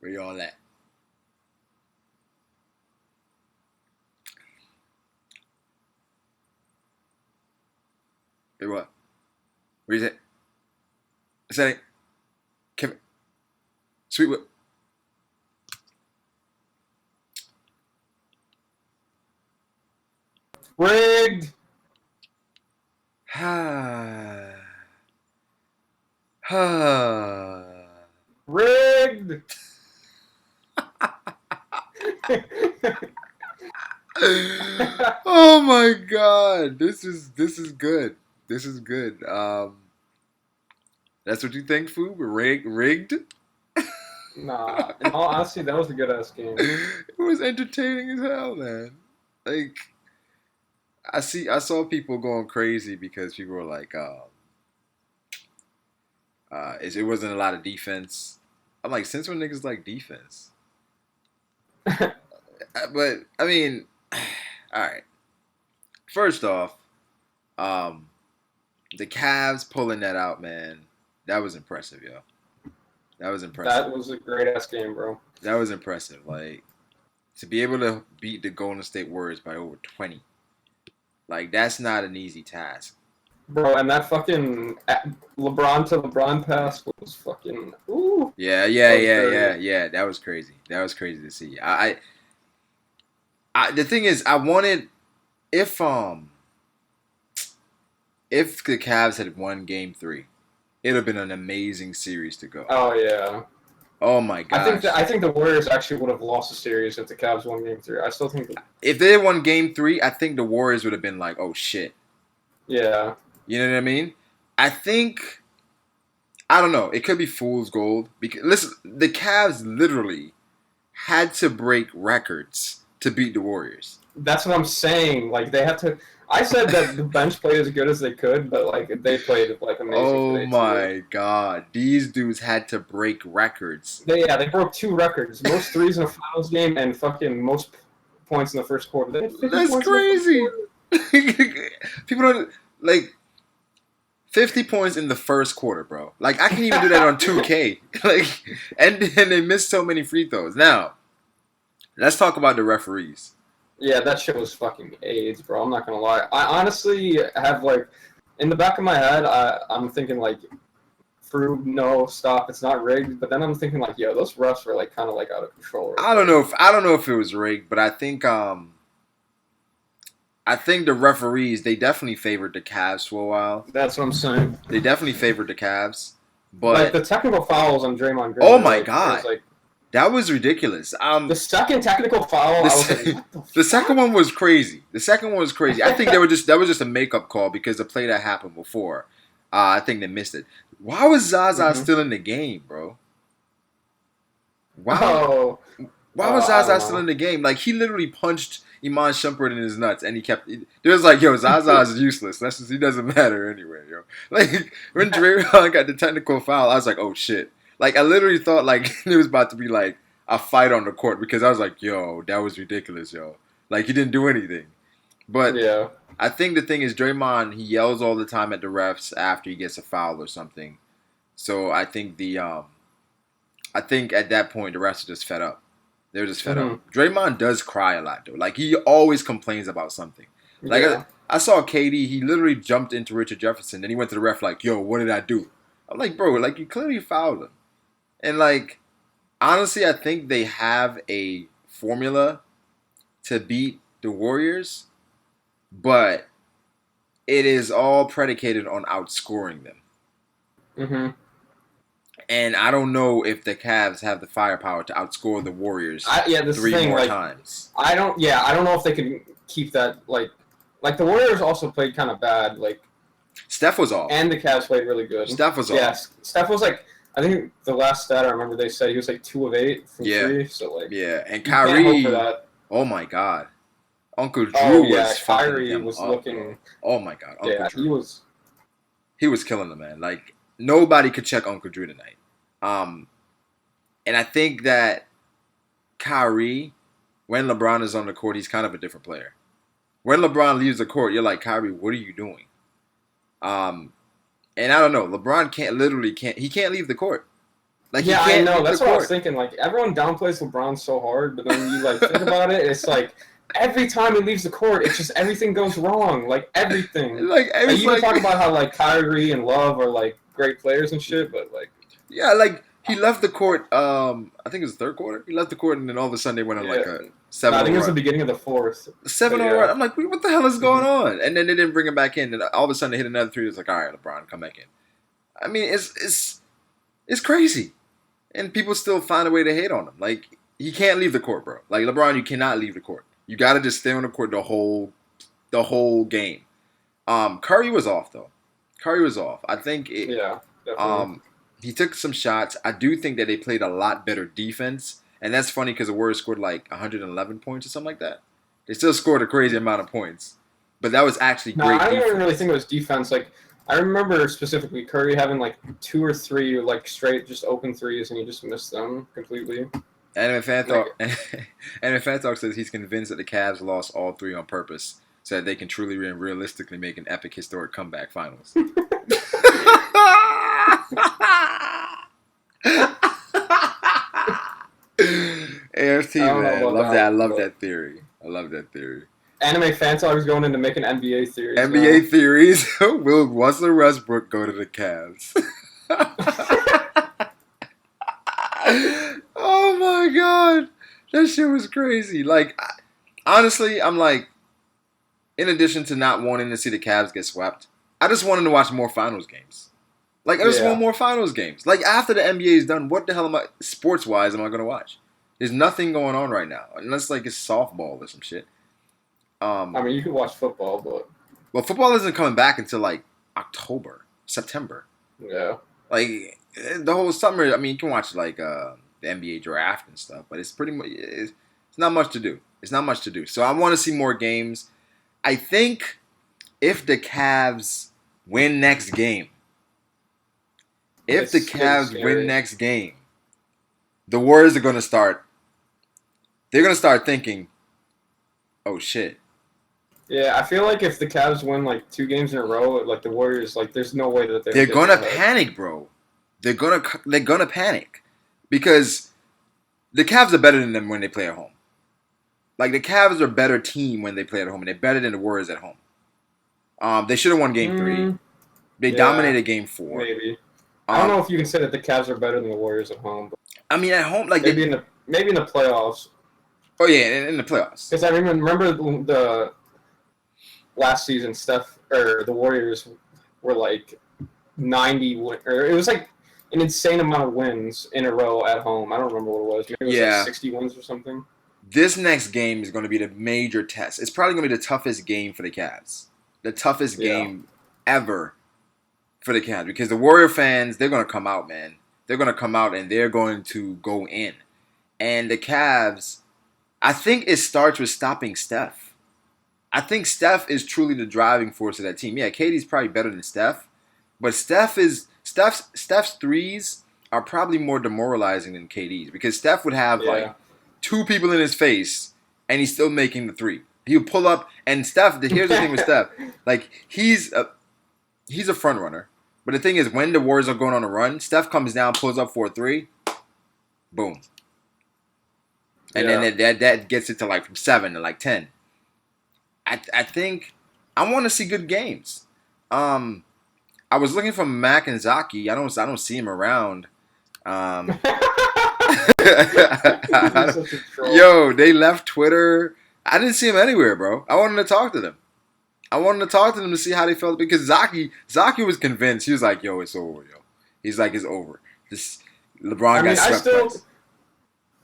Where y'all at? Hey, what? Where you at? Say, Kevin, Sweetwood. Rigged. Ha. Ha. Rigged. Oh my god. This is good. This is good. That's what you think, Foob? Rigged? Nah, in all honesty, that was a good ass game. It was entertaining as hell, man. Like I saw people going crazy because people were like, it wasn't a lot of defense. I'm like, since when niggas like defense? But I mean, all right. First off, um, the Cavs pulling that out, man. That was impressive, yo. That was impressive. That was a great ass game, bro. That was impressive. Like to be able to beat the Golden State Warriors by over 20, like that's not an easy task. Bro, and that fucking LeBron to LeBron pass was fucking ooh. Yeah, yeah, That was yeah, dirty. yeah, yeah. That was crazy. That was crazy to see. The thing is, I wanted if the Cavs had won Game 3, it'd have been an amazing series to go. Oh yeah. Oh my I gosh! think the Warriors actually would have lost the series if the Cavs won Game 3. I still think. If they had won Game 3, I think the Warriors would have been like, "Oh shit," Yeah. you know what I mean? I think I don't know. It could be fool's gold because listen, the Cavs literally had to break records to beat the Warriors. That's what I'm saying. Like they have to. I said that the bench played as good as they could, but like they played like amazing Oh today too. my god, these dudes had to break records. They broke two records: most threes in a finals game and fucking most points in the first quarter. They had 50 That's points in the first crazy. quarter. People don't like 50 points in the first quarter, bro. Like I can't even do that on 2K. Like and they missed so many free throws. Now, let's talk about the referees. Yeah, that shit was fucking AIDS, bro. I'm not gonna lie. I honestly have like in the back of my head, I'm thinking like, Frube, no, stop, it's not rigged. But then I'm thinking like, yo, those refs are like kind of like out of control right there. I don't know if it was rigged, but I think the referees they definitely favored the Cavs for a while. That's what I'm saying. They definitely favored the Cavs, Like but the technical fouls on Draymond Green oh were my like, it was god, like that was ridiculous. the second technical foul. I was like, The, what the the second fuck? one was crazy. The second one was crazy. I think they were just that was just a makeup call because the play that happened before. I think they missed it. Why was Zaza Mm-hmm. still in the game, bro? Why Oh, why was I Zaza don't still in know. the game? Like he literally punched Iman Shumpert in his nuts, and he kept. It was like, yo, Zaza is useless. That's just, he doesn't matter anyway, yo. Like when Draymond got the technical foul, I was like, oh shit. Like I literally thought like it was about to be like a fight on the court because I was like, yo, that was ridiculous, yo. Like he didn't do anything. But Yeah. I think the thing is Draymond he yells all the time at the refs after he gets a foul or something. So I think at that point the refs are just fed up. They're just fed up. Mm-hmm. Draymond does cry a lot though. Like he always complains about something. Like Yeah. I saw KD, he literally jumped into Richard Jefferson, and he went to the ref like, "Yo, what did I do?" I'm like, "Bro, like you clearly fouled him." And like honestly, I think they have a formula to beat the Warriors, but it is all predicated on outscoring them. Mm-hmm. And I don't know if the Cavs have the firepower to outscore the Warriors Yeah, this is the three thing. more Like, times. I don't know if they can keep that. Like the Warriors also played kind of bad. Like, Steph was off. and the Cavs played really good. Steph was off. Yes, Steph was like, I think the last stat I remember they said he was like 2 of 8 from Yeah, three. So like, yeah. And you can't hope for Kyrie, that. oh my God. Uncle Oh Drew yeah, was fucking Kyrie them was up, bro. looking. Oh my God, Uncle Yeah, he Drew. was. He was killing them, man. Like nobody could check Uncle Drew tonight. Um, and I think that Kyrie, when LeBron is on the court, he's kind of a different player. When LeBron leaves the court, you're like, Kyrie, what are you doing? Um, and I don't know. LeBron can't literally can't he can't leave the court. Like he Yeah, I can't know. leave the That's what I was court. thinking. Like everyone downplays LeBron so hard, but then you like think about it, it's like every time he leaves the court, it's just everything goes wrong. Like everything. Like Like it's you can like talk about how like Kyrie and Love are like great players and shit, but like yeah, like he left the court. I think it was the third quarter. He left the court, and then all of a sudden they went on yeah. like a No, I 7-0 think it was the run. beginning of the fourth. But 7-0 run. yeah. I'm like, what the hell is going Mhm. on? And then they didn't bring him back in, and all of a sudden they hit another three. It's like, all right, LeBron, come back in. I mean, it's crazy, and people still find a way to hate on him. Like he can't leave the court, bro. Like LeBron, you cannot leave the court. You got to just stay on the court the whole game. Curry was off though. Curry was off. I think it. Yeah, definitely. Um, he took some shots. I do think that they played a lot better defense, and that's funny because the Warriors scored like 111 points or something like that. They still scored a crazy amount of points, but that was actually No, great I don't even really defense. think it was defense. Like I remember specifically Curry having like 2 or 3 like straight just open threes and he just missed them completely. Anime Fan Like Talk, Anime Fan Talk says he's convinced that the Cavs lost all three on purpose, so that they can truly and realistically make an epic, historic comeback finals. AFT I don't know man, about love that that. I one, love but that theory. I love that theory. anime fan talk is going into making NBA theories NBA now. theories. Will Russell Westbrook go to the Cavs? Oh my god, that shit was crazy. Like, honestly, I'm like, in addition to not wanting to see the Cavs get swept, I just wanted to watch more finals games. Like, I just want Yeah. more finals games. Like, after the NBA is done, what the hell am I, sports wise, am I going to watch? There's nothing going on right now, unless like it's softball or some shit. I Um, mean, you can watch football, but well, football isn't coming back until like October, September. yeah. Like the whole summer. I mean, you can watch like the NBA draft and stuff, but it's pretty much it's not much to do. It's not much to do. So I want to see more games. I think if the Cavs win next game, if the It's getting Cavs win scary. next game, the Warriors are gonna start. They're gonna start thinking, "Oh shit." Yeah, I feel like if the Cavs win like 2 games in a row, like the Warriors, like there's no way that they They're don't get gonna ahead. panic, bro. They're gonna panic because the Cavs are better than them when they play at home. Like the Cavs are a better team when they play at home, and they're better than the Warriors at home. They should have won Game 3. Mm, They yeah, dominated Game 4. maybe. I don't Um, know if you can say that the Cavs are better than the Warriors at home, but I mean at home, like they. maybe in the playoffs. Oh yeah, in the playoffs. Because I remember the last season, Steph or the Warriors were like 90 or it was like an insane amount of wins in a row at home. I don't remember what it was. Maybe it was like Yeah, 60 wins or something. this next game is going to be the major test. It's probably going to be the toughest game for the Cavs, the toughest Yeah, game ever for the Cavs because the Warrior fans they're going to come out, man. They're going to come out and they're going to go in. And the Cavs, I think it starts with stopping Steph. I think Steph is truly the driving force of that team. Yeah, KD's probably better than Steph, but Steph's threes are probably more demoralizing than KD's because Steph would have like yeah, two people in his face and he's still making the three. He'll pull up and Steph. Here's the thing with Steph, like he's a front runner, but the thing is when the Warriors are going on a run, Steph comes down, pulls up for a three, boom, and yeah. then that gets it to like from 7 to like 10. I think I want to see good games. I was looking for Mac and Zaki. I don't see him around. Um, You're such a troll. Yo, they left Twitter. I didn't see him anywhere, bro. I wanted to talk to them. I wanted to talk to them to see how they felt because Zaki was convinced. He was like, "Yo, it's over, yo." He's like, "It's over." This I LeBron got mean, I swept still, twice.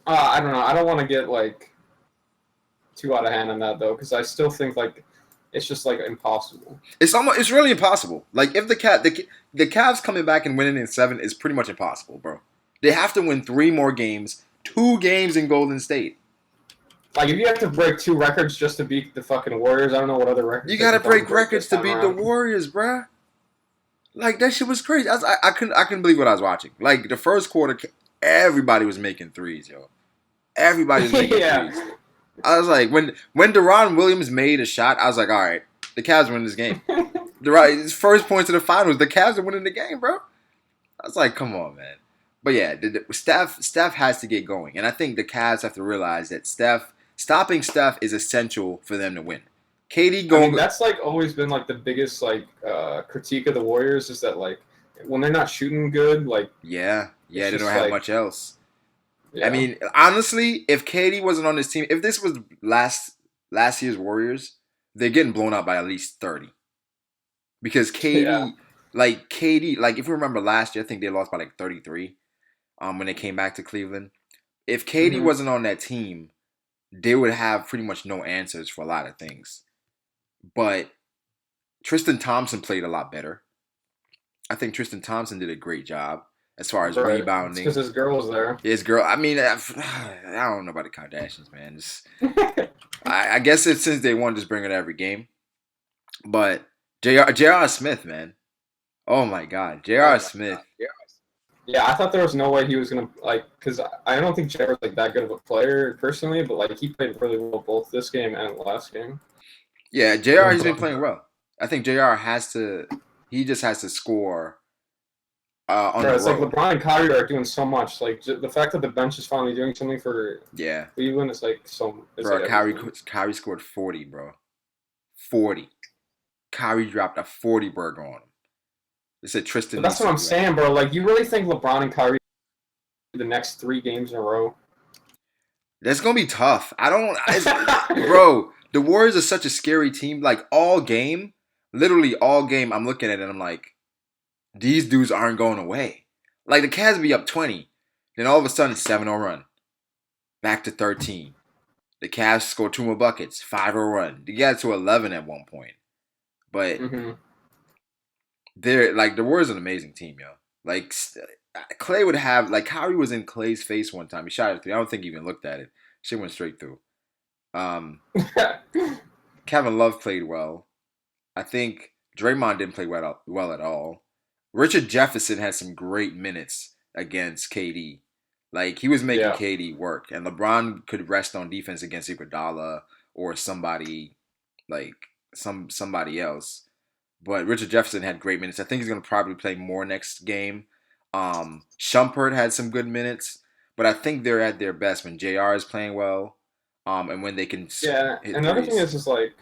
I don't know. I don't want to get like too out of hand on that though, because I still think like it's just like impossible. It's really impossible. Like if the Cavs coming back and winning in 7 is pretty much impossible, bro. They have to win 3 more games, 2 games in Golden State. Like if you have to break 2 records just to beat the fucking Warriors, I don't know what other records You they gotta can fucking break break records this to time beat the around. Warriors, bruh. Like that shit was crazy. I couldn't believe what I was watching. Like the first quarter, everybody was making threes, yo. Everybody was making Yeah, threes. I was like, when Deron Williams made a shot, I was like, all right, the Cavs win this game. His first point to the finals, the Cavs are winning the game, bro. I was like, come on, man. But yeah, Steph has to get going, and I think the Cavs have to realize that stopping Steph is essential for them to win. KD I mean, going, that's like always been like the biggest like critique of the Warriors is that like when they're not shooting good, like yeah, it's they don't just have like much else. I yeah. mean, honestly, if KD wasn't on this team, if this was last year's Warriors, they're getting blown out by at least 30 because Yeah. KD, like if you remember last year, I think they lost by like 33. When they came back to Cleveland, if KD Hmm. wasn't on that team, they would have pretty much no answers for a lot of things. But Tristan Thompson played a lot better. I think Tristan Thompson did a great job as far as Right. It's because rebounding. his girl was there. His girl, I mean, I don't know about the Kardashians, man. I guess it's since they won, just bring it every game. But J.R. Smith, man. Oh my God, Oh J.R. my Smith. god. Yeah. Yeah, I thought there was no way he was gonna like because I don't think Jared's like that good of a player personally, but like he played really well both this game and the last game. Yeah, J.R. He's been playing well. I think J.R. has to. He just has to score on Bro, the it's like road. LeBron and Kyrie are doing so much. Like the fact that the bench is finally doing something for Yeah, Cleveland is like so. It's bro. like everything. Kyrie scored 40, bro. 40. Kyrie dropped a 40 burger on him. They said But Tristan that's needs what to I'm do that. saying, bro. Like you really think LeBron and Kyrie the next 3 games in a row? That's gonna be tough. I don't, bro. The Warriors are such a scary team. Like all game, literally all game, I'm looking at it and I'm like, these dudes aren't going away. Like the Cavs be up 20, then all of a sudden 7-0 run, back to 13. The Cavs score 2 more buckets, 5-0 run. They got to 11 at one point, but Mm-hmm. they're like the Warriors are an amazing team, yo. Like Clay would have like Kyrie was in Clay's face one time. He shot it through. I don't think he even looked at it. Shit went straight through. Um, Kevin Love played well. I think Draymond didn't play well at all. Richard Jefferson had some great minutes against KD. Like he was making Yeah. KD work, and LeBron could rest on defense against Iguodala or somebody like somebody else. But Richard Jefferson had great minutes. I think he's gonna probably play more next game. Shumpert had some good minutes, but I think they're at their best when JR is playing well, and when they can Yeah. hit Another thing threes. is just like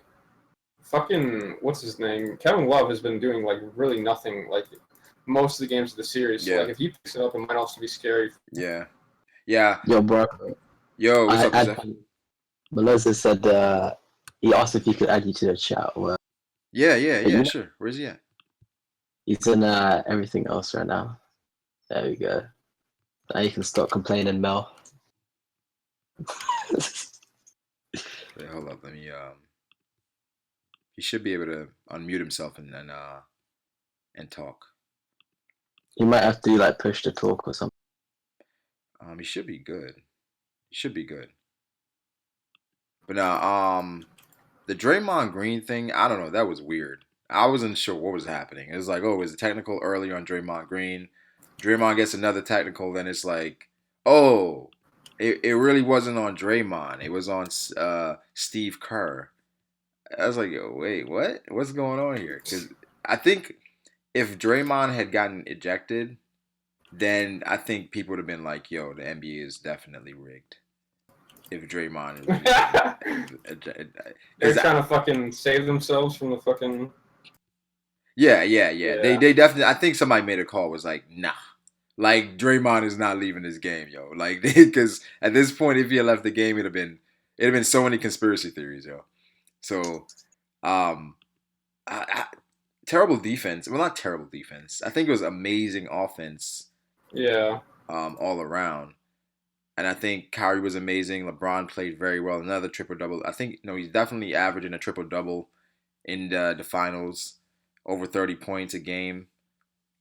fucking what's his name? Kevin Love has been doing like really nothing like most of the games of the series. So Yeah, like if he picks it up, it might also be scary. yeah, yeah. Yo, bro, Yo, what's I up, add Jose? Melissa said he asked if he could add you to the chat. Well, but Yeah. you know, Sure. Where's he at? he's in everything else right now. There we go. Now you can stop complaining, Mel. Wait, hold up. Let me. He should be able to unmute himself and talk. You might have to like push the talk or something. He should be good. He should be good. But now, the Draymond Green thing, I don't know. That was weird. I wasn't sure what was happening. It was like, oh, it was a technical earlier on Draymond Green. Draymond gets another technical, then it's like, oh, it really wasn't on Draymond. It was on Steve Kerr. I was like, yo, wait, what? What's going on here? Because I think if Draymond had gotten ejected, then I think people would have been like, yo, the NBA is definitely rigged. If Draymond is, They're because trying to fucking save themselves from the fucking yeah. yeah. They definitely. I think somebody made a call. Was like, nah, like Draymond is not leaving this game, yo. Like, because at this point, if he had left the game, it'd have been so many conspiracy theories, yo. So, um, terrible defense. Well, not terrible defense. I think it was amazing offense, Yeah. all around. And I think Kyrie was amazing. LeBron played very well. Another triple double. I think he's definitely averaging a triple double in the finals, over 30 points a game.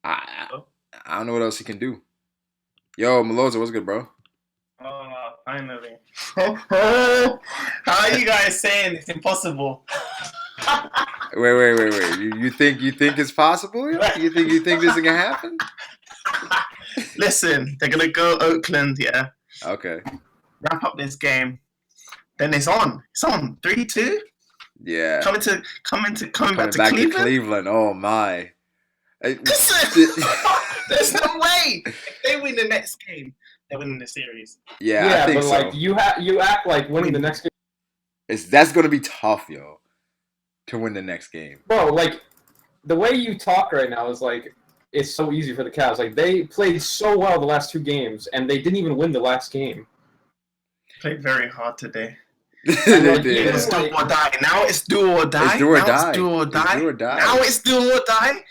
I I don't know what else he can do. Yo, Meloza, what's good, bro? Oh, finally. How are you guys saying it's impossible? Wait. You think it's possible? Yo? You think this is gonna happen? Listen, they're gonna go Oakland, yeah. Okay. Wrap up this game. Then it's on. It's on. 3-2. Yeah. Coming back Coming to back Cleveland. to Cleveland. Oh my. Listen, there's no way. If they win the next game, they're winning the series. Yeah, I Yeah, think but so. like you act like winning the next game, That's going to be tough, yo, to win the next game. bro. Like the way you talk right now is like it's so easy for the Cavs. Like they played so well the last 2 games, and they didn't even win the last game. Played very hard today. And, They like, did. even It's do or die. Now it's do or die. It's do or now die. It's do or It's die. do or die. Now it's do or die.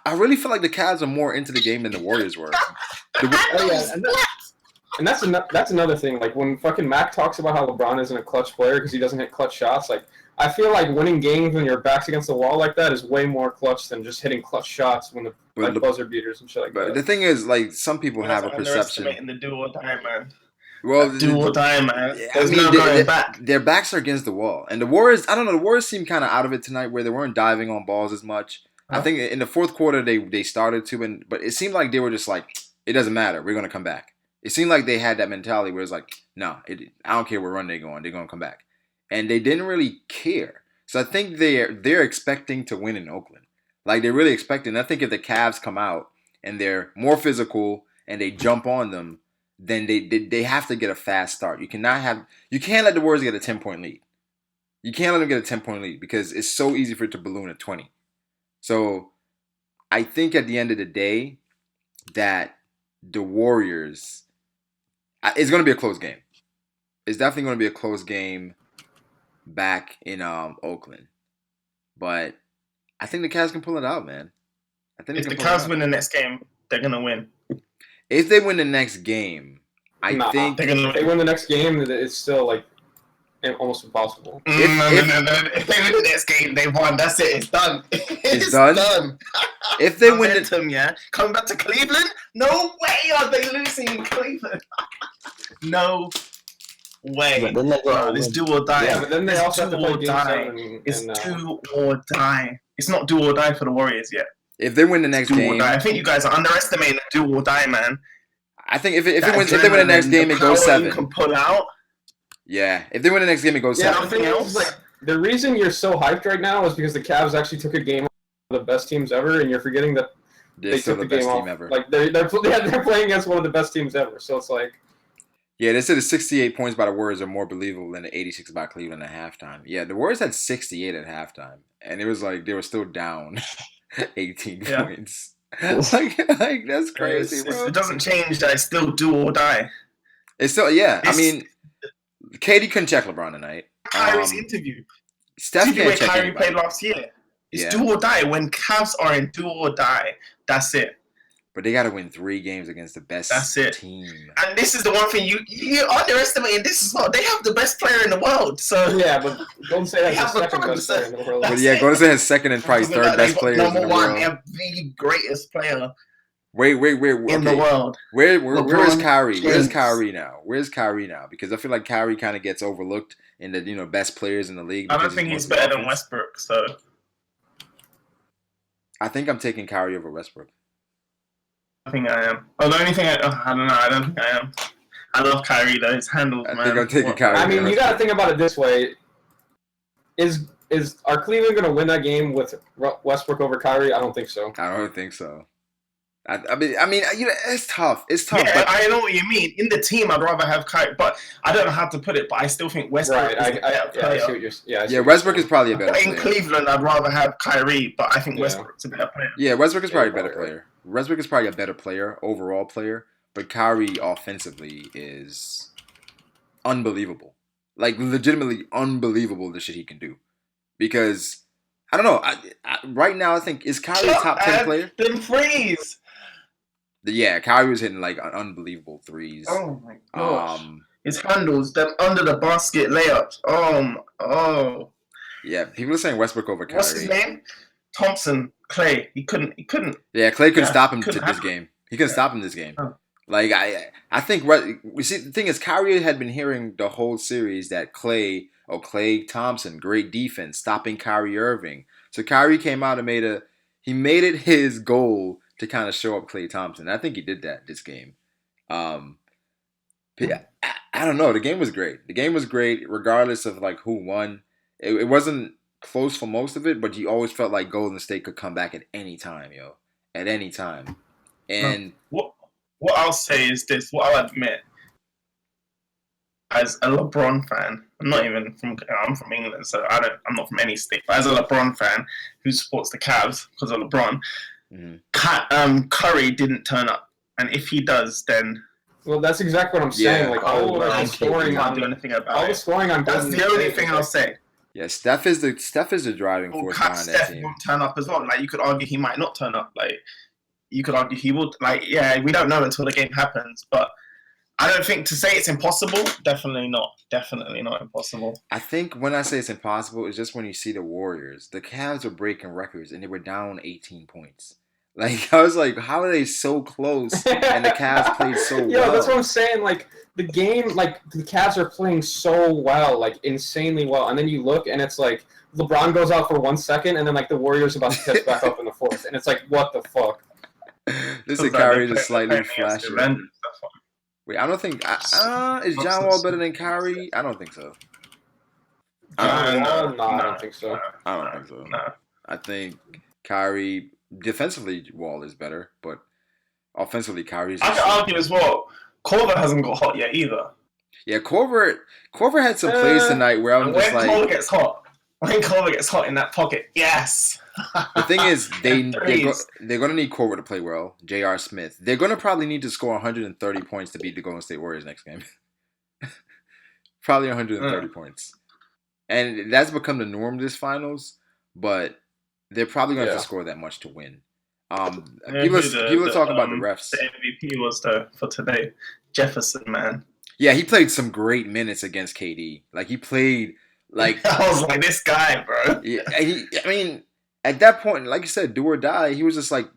I really feel like the Cavs are more into the game than the Warriors were. Oh, yeah, and that's another thing. Like when fucking Mac talks about how LeBron isn't a clutch player because he doesn't hit clutch shots. Like I feel like winning games when your back's against the wall like that is way more clutch than just hitting clutch shots when the like buzzer beaters and shit like But that. the thing is, like, some people have a perception. Underestimating the do or die, man. Well, Do or die, man. Yeah, There's no going back. Their backs are against the wall, and the Warriors. I don't know. The Warriors seemed kind of out of it tonight, where they weren't diving on balls as much. I think in the fourth quarter they started to, but it seemed like they were just like, it doesn't matter. We're gonna come back. It seemed like they had that mentality where it's like, no, I don't care what run they're going. They're gonna come back, and they didn't really care. So I think they're expecting to win in Oakland. Like they're really expecting. I think if the Cavs come out and they're more physical and they jump on them, then they have to get a fast start. You can't let the Warriors get a 10-point lead. You can't let them get a 10-point lead because it's so easy for it to balloon at 20. So I think at the end of the day that the Warriors, it's going to be a close game. It's definitely going to be a close game back in Oakland. But I think the Cavs can pull it out, man. I think If the Cavs win the next game, they're gonna win. If they win the next game, I think they're gonna if they win the next game, it's still like almost impossible. No. If they win the next game, they won. That's it. It's done. It's done? If they win Momentum, yeah. Coming back to Cleveland? No way are they losing in Cleveland. No way. But then they got It's do or die. Yeah, but then they also have to play Game 7. It's do or die. It's not do or die for the Warriors yet. if they win the next Do or game, die. I think you guys are underestimating the do or die, man. I think if they win the next game, it goes 7. You can pull out. Yeah, if they win the next game, it goes 7. Nothing else. Like the reason you're so hyped right now is because the Cavs actually took a game off of the best teams ever, and you're forgetting that They're still took the the game best off. team ever. Like they're playing against one of the best teams ever. So it's like, Yeah, they said the 68 points by the Warriors are more believable than the 86 by Cleveland at halftime. Yeah, the Warriors had 68 at halftime, and it was like they were still down 18 points. like that's crazy, bro. It doesn't change that it's still do or die. It's still, yeah. I mean, Katie couldn't check LeBron tonight. Kyrie's interview. Steph See the way can't check Kyrie anybody. played last year. It's do or die. When Cavs are in do or die, that's it. But they got to win 3 games against the best team. And this is the one thing you're underestimating. This is what they have the best player in the world. So yeah, but Golden State has the second LeBron, best player in the world. But yeah, Golden State has second and probably third best players in the number one, world. they have the greatest player Wait. in the world. Where is LeBron Kyrie? Where's James. Kyrie now? Where's Kyrie now? Because I feel like Kyrie kind of gets overlooked in the best players in the league. I don't because think he's mostly better than offense. Westbrook. So I think I'm taking Kyrie over Westbrook. I think I am. Oh, the only thing I don't know. I don't think I am. I love Kyrie though. His handles, I man. think I'm taking Kyrie. I mean, over you got to Westbrook. think about it this way: are Cleveland going to win that game with Westbrook over Kyrie? I don't think so. I don't think so. I mean, it's tough. It's tough. Yeah, but I know what you mean. In the team, I'd rather have Kyrie, but I don't know how to put it. But I still think Westbrook is the better I see player. what you're. Westbrook is probably a better But in player. Cleveland, I'd rather have Kyrie, but I think Westbrook's a better player. Yeah, Westbrook is probably a better probably player. Westbrook is probably a better player, overall player. But Kyrie offensively is unbelievable. Like, legitimately unbelievable the shit he can do. Because, I don't know. Right now, I think, is Kyrie a top 10 player? Then freeze. Yeah, Kyrie was hitting, like, unbelievable threes. Oh my gosh. Um, His handles, them under the basket layups. Oh. yeah, people are saying Westbrook over Kyrie. What's his name? Thompson, Clay. He couldn't. Yeah, Clay couldn't Yeah, stop him couldn't this happen. game. He couldn't stop him this game. Oh. Like I think we see the thing is Kyrie had been hearing the whole series that Clay Thompson, great defense, stopping Kyrie Irving. So Kyrie came out and made it his goal to kind of show up Clay Thompson. I think he did that this game. I don't know. The game was great. The game was great regardless of like who won. It wasn't close for most of it, but you always felt like Golden State could come back at any time, yo. at any time. And What I'll say is this. What I'll admit, as a LeBron fan, I'm from England, so I'm not from any state. But as a LeBron fan who supports the Cavs because of LeBron, Curry didn't turn up, and if he does, then Well, that's exactly what I'm saying. Like all the scoring can't do anything about all it. the scoring on That's the only thing I'll say. yeah, Steph is the driving force behind that Steph team. won't turn up as well. Like you could argue he might not turn up. Like you could argue he would. Like yeah, we don't know until the game happens. But I don't think to say it's impossible. Definitely not. Definitely not impossible. I think when I say it's impossible, it's just when you see the Warriors. The Cavs were breaking records and they were down 18 points. Like I was like, how are they so close? And the Cavs played so well. Yeah, that's what I'm saying. Like the game, like the Cavs are playing so well, like insanely well. And then you look and it's like LeBron goes out for 1 second, and then like the Warriors about to catch back up in the fourth, and it's like, what the fuck? This is Kyrie just slightly flashy. Wait, I don't think is John Wall better than Kyrie? I don't think so. I don't think so. I don't think so. No. I think Kyrie defensively Wall is better, but offensively Kyrie's. I can argue as well. Korver hasn't got hot yet either. Yeah, Korver had some plays tonight where I'm just like, when Korver gets hot in that pocket, yes. The thing is, they're going to need Korver to play well. J.R. Smith. They're going to probably need to score 130 points to beat the Golden State Warriors next game. Probably 130 points. And that's become the norm this finals, but they're probably going to have to score that much to win. People talk about the refs. The MVP was for today, Jefferson, man. Yeah, he played some great minutes against KD. Like, he played like... I was like, this guy, bro. Yeah, I mean... At that point, like you said, do or die, he was just like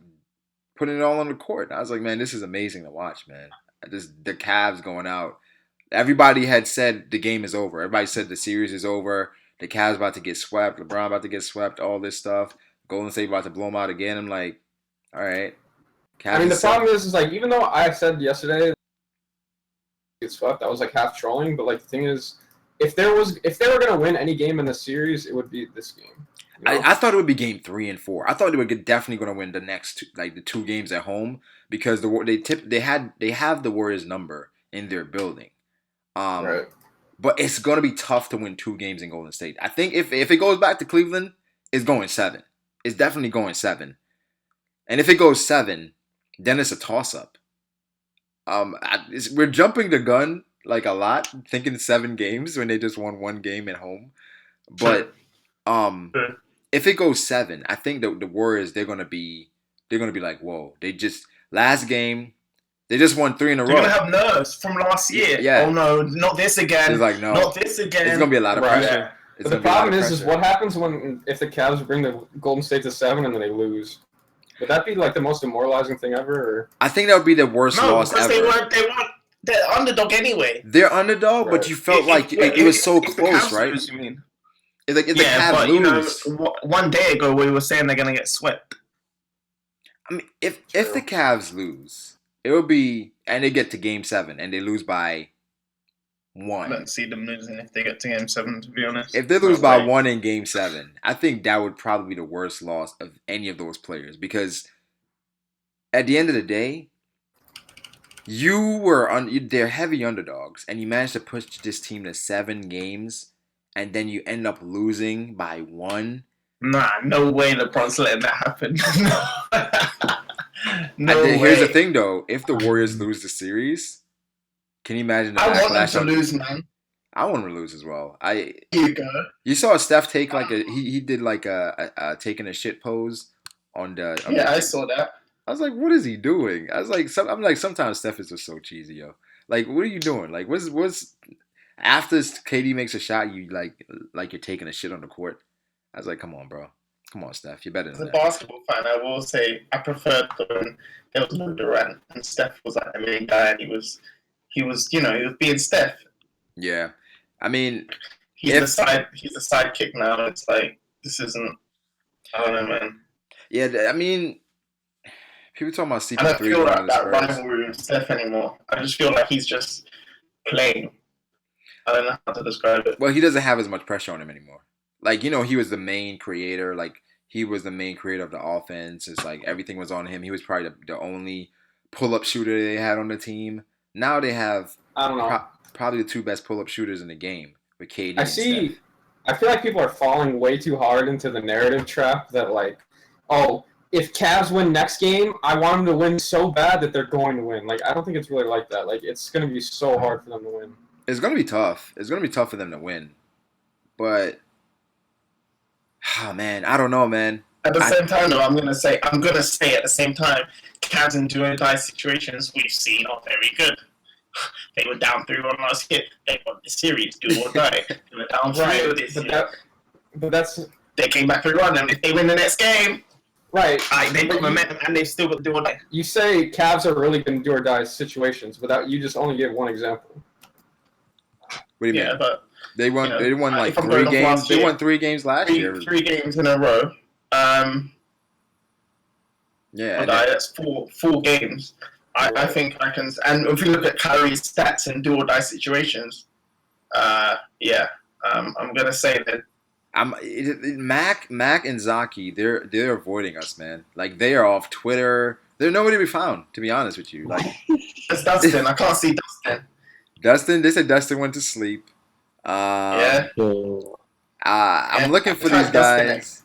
putting it all on the court. I was like, man, this is amazing to watch, man. The Cavs going out. Everybody had said the game is over. Everybody said the series is over. The Cavs about to get swept. LeBron about to get swept. All this stuff. Golden State about to blow them out again. I'm like, all right. Cavs I mean, the problem is like, even though I said yesterday get swept, I was like half trolling. But like the thing is, if they were gonna win any game in the series, it would be this game. You know? I thought it would be game 3 and 4. I thought they were definitely going to win the next the 2 games at home because they have the Warriors number in their building. Right. But it's going to be tough to win 2 games in Golden State. I think if it goes back to Cleveland, it's going 7. It's definitely going 7. And if it goes 7, then it's a toss up. We're jumping the gun like a lot, thinking 7 games when they just won 1 game at home. But if it goes 7, I think the Warriors they're gonna be like, whoa, they just last game they just won 3 in a row. They're gonna have nerves from last year. Yeah. Oh no, not this again. It's like no, not this again. It's gonna be a lot of pressure. Yeah. But the problem is what happens if the Cavs bring the Golden State to 7 and then they lose? Would that be like the most demoralizing thing ever? Or? I think that would be the worst loss ever. They're underdog anyway. They're underdog, but you felt like it was so close, right? Lose, you mean? If the Cavs lose, one day ago we were saying they're gonna get swept. I mean, if the Cavs lose, it would be and they get to Game 7 and they lose by 1. I don't see them losing if they get to Game 7. To be honest, if they lose by 1 in Game 7, I think that would probably be the worst loss of any of those players because at the end of the day, they're heavy underdogs and you managed to push this team to 7 games. And then you end up losing by 1. Nah, no way LeBron's letting that happen. No way. Here's the thing, though. If the Warriors lose the series, can you imagine the backlash? I want them to lose, man. I want them to lose as well. You go. You saw Steph take he did like a taking a shit pose on the. I saw that. I was like, what is he doing? I was like, sometimes Steph is just so cheesy, yo. Like, what are you doing? Like, what's after KD makes a shot, you like you're taking a shit on the court. I was like, come on, bro. Come on, Steph. You're better than that. As a basketball fan, I will say I preferred when there was no Durant and Steph was like the main guy and he was being Steph. Yeah. I mean he's the sidekick now. It's like this isn't I don't know, man. Yeah, I mean people talking about CP3. I don't feel like that rivalry with Steph anymore. I just feel like he's just playing. I don't know how to describe it. Well, he doesn't have as much pressure on him anymore. Like, he was the main creator. Like, he was the main creator of the offense. It's like everything was on him. He was probably the only pull-up shooter they had on the team. Now they have I don't know. probably the two best pull-up shooters in the game with KD I and see. Steph. I feel like people are falling way too hard into the narrative trap that like, oh, if Cavs win next game, I want them to win so bad that they're going to win. Like, I don't think it's really like that. Like, it's going to be so hard for them to win. It's going to be tough. It's going to be tough for them to win. But, oh, man, I don't know, man. At the same time, though, I'm gonna say at the same time, Cavs in do or die situations we've seen are very good. They were down 3-1 last year. They won the series, do or die. They were down 3-0 this year. But that's They came back 3-1, and if they win the next game, right. they've got momentum, and they've still got do or die. You say Cavs are really going to do or die situations, without you just only give one example. What do you mean? Yeah, but They won. They won like if I'm 3 going off games. last They year, won 3 games last year. 3 games in a row. Yeah, That's four games. I think I can. And if you look at Kyrie's stats in do or die situations, I'm gonna say that Mac and Zaki, they're avoiding us, man. Like they are off Twitter. They're nowhere to be found. To be honest with you, like it's Dustin. I can't see Dustin. They said Dustin went to sleep. Yeah. I'm looking for Try these Dustin guys.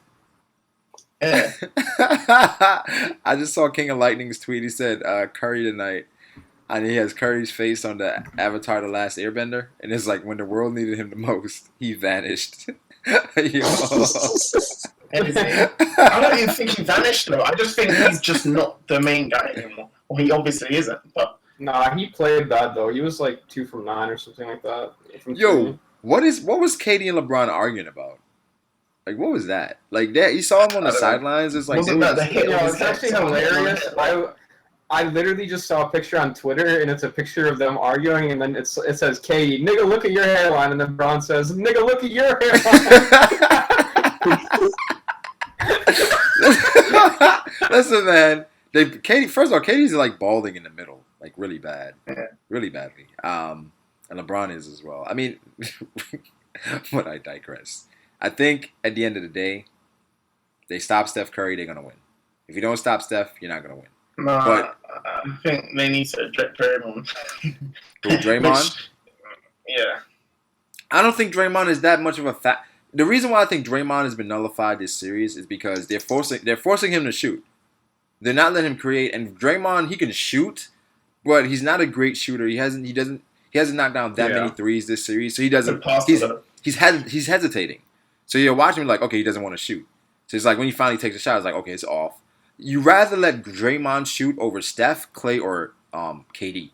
Yeah. I just saw King of Lightning's tweet. He said Curry tonight, and he has Curry's face on the Avatar: The Last Airbender, and it's like when the world needed him the most, he vanished. Yo. I don't even think he vanished though. I just think he's just not the main guy anymore. Well, he obviously isn't. But Nah, he played bad though. He was like 2 from 9 or something like that. Yo, what was Katie and LeBron arguing about? Like, what was that? Like that, you saw him on the sidelines. It's like wasn't that the hit? It's actually hilarious. I literally just saw a picture on Twitter, and it's a picture of them arguing, and then it says, "Katie, nigga, look at your hairline," and then LeBron says, "Nigga, look at your hairline." Listen, man. Katie. First of all, Katie's like balding in the middle, like really bad, really badly. And LeBron is as well. I mean, but I digress. I think at the end of the day, they stop Steph Curry, they're gonna win. If you don't stop Steph, you're not gonna win. No, but I think they need to Draymond. Draymond? Yeah. I don't think Draymond is that much of a fact. The reason why I think Draymond has been nullified this series is because they're forcing him to shoot. They're not letting him create. And Draymond, he can shoot, but he's not a great shooter. He hasn't knocked down that many threes this series, so he doesn't. He's hesitating. So you're watching him like, okay, he doesn't want to shoot. So it's like when he finally takes a shot, it's like, okay, it's off. You rather let Draymond shoot over Steph, Clay, or KD.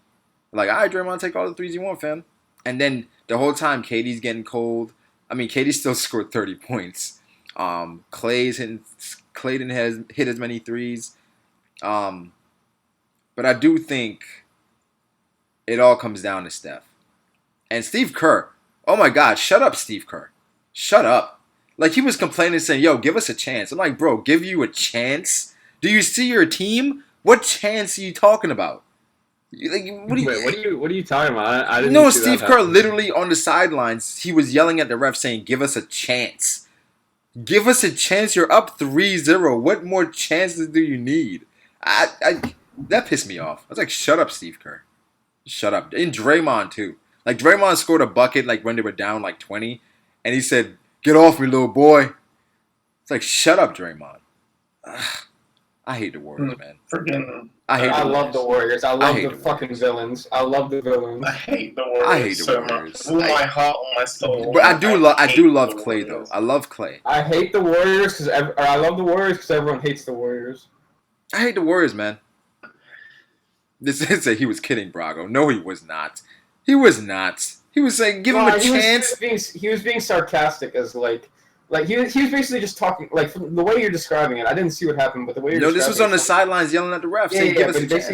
Like, all right, Draymond, take all the threes you want, fam. And then the whole time, KD's getting cold. I mean, KD still scored 30 points. Clay didn't hit as many threes. But I do think it all comes down to Steph. And Steve Kerr. Oh, my God. Shut up, Steve Kerr. Shut up. Like, he was complaining, saying, yo, give us a chance. I'm like, bro, give you a chance? Do you see your team? What chance are you talking about? Like, what are you talking about? I didn't no, see Steve that Kerr happen. literally on the sidelines, he was yelling at the ref saying, give us a chance. Give us a chance. You're up 3-0. What more chances do you need? That pissed me off. I was like, shut up, Steve Kerr. Shut up. And Draymond, too. Like, Draymond scored a bucket like when they were down like 20, and he said, get off me, little boy. It's like, shut up, Draymond. Ugh. I hate the Warriors, man. I love the Warriors. I love the fucking villains. I love the villains. I hate the Warriors. I hate the Warriors. All my heart, all my soul. But I do love Clay though. I love Clay. I hate the Warriors I love the Warriors because everyone hates the Warriors. I hate the Warriors, man. This is say he was kidding, Brago. No, he was not. He was not. He was saying, give him a chance. He was being sarcastic as like he was basically just talking like from the way you're describing it. I didn't see what happened, but the way you're describing it. No, this was on the sidelines yelling at the ref saying, give us a chance.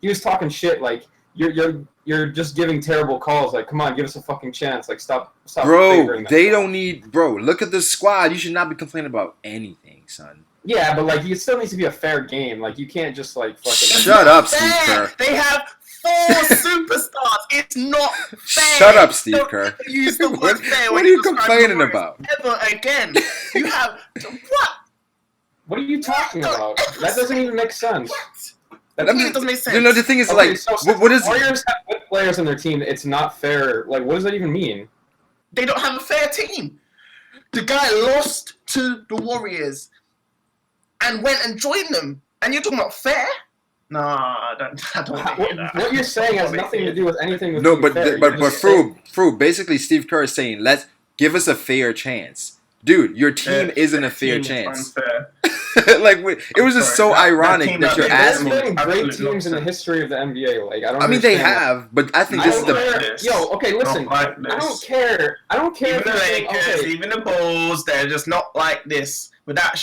He was talking shit like you're just giving terrible calls. Like, come on, give us a fucking chance. Like, stop. Bro, they don't need. Bro, look at the squad. You should not be complaining about anything, son. Yeah, but like, it still needs to be a fair game. Like, you can't just like fucking. Shut up, Steve Kerr. They have 4 superstars. It's not fair. Shut up, Steve Kerr. Use the word fair. What are you complaining about? Ever again? You have what? What are you talking about? That doesn't even make sense. What? That doesn't make sense. You know, the thing is, Okay, like, so what is? Warriors have good players on their team. It's not fair. Like, what does that even mean? They don't have a fair team. The guy lost to the Warriors and went and joined them. And you're talking about fair? Nah, I don't want to hear that. What you're saying has nothing to do with anything with No, being fair. but Fru, basically Steve Kerr is saying, let's give us a fair chance. Dude, your team isn't a fair chance. Like, it was just so ironic that you're asking. There's been great teams in the history of the NBA. Like, I mean, they have, but I think this is the. Yo, okay, listen. I don't care. Even the Lakers, even the Bulls, they're just not like this. With that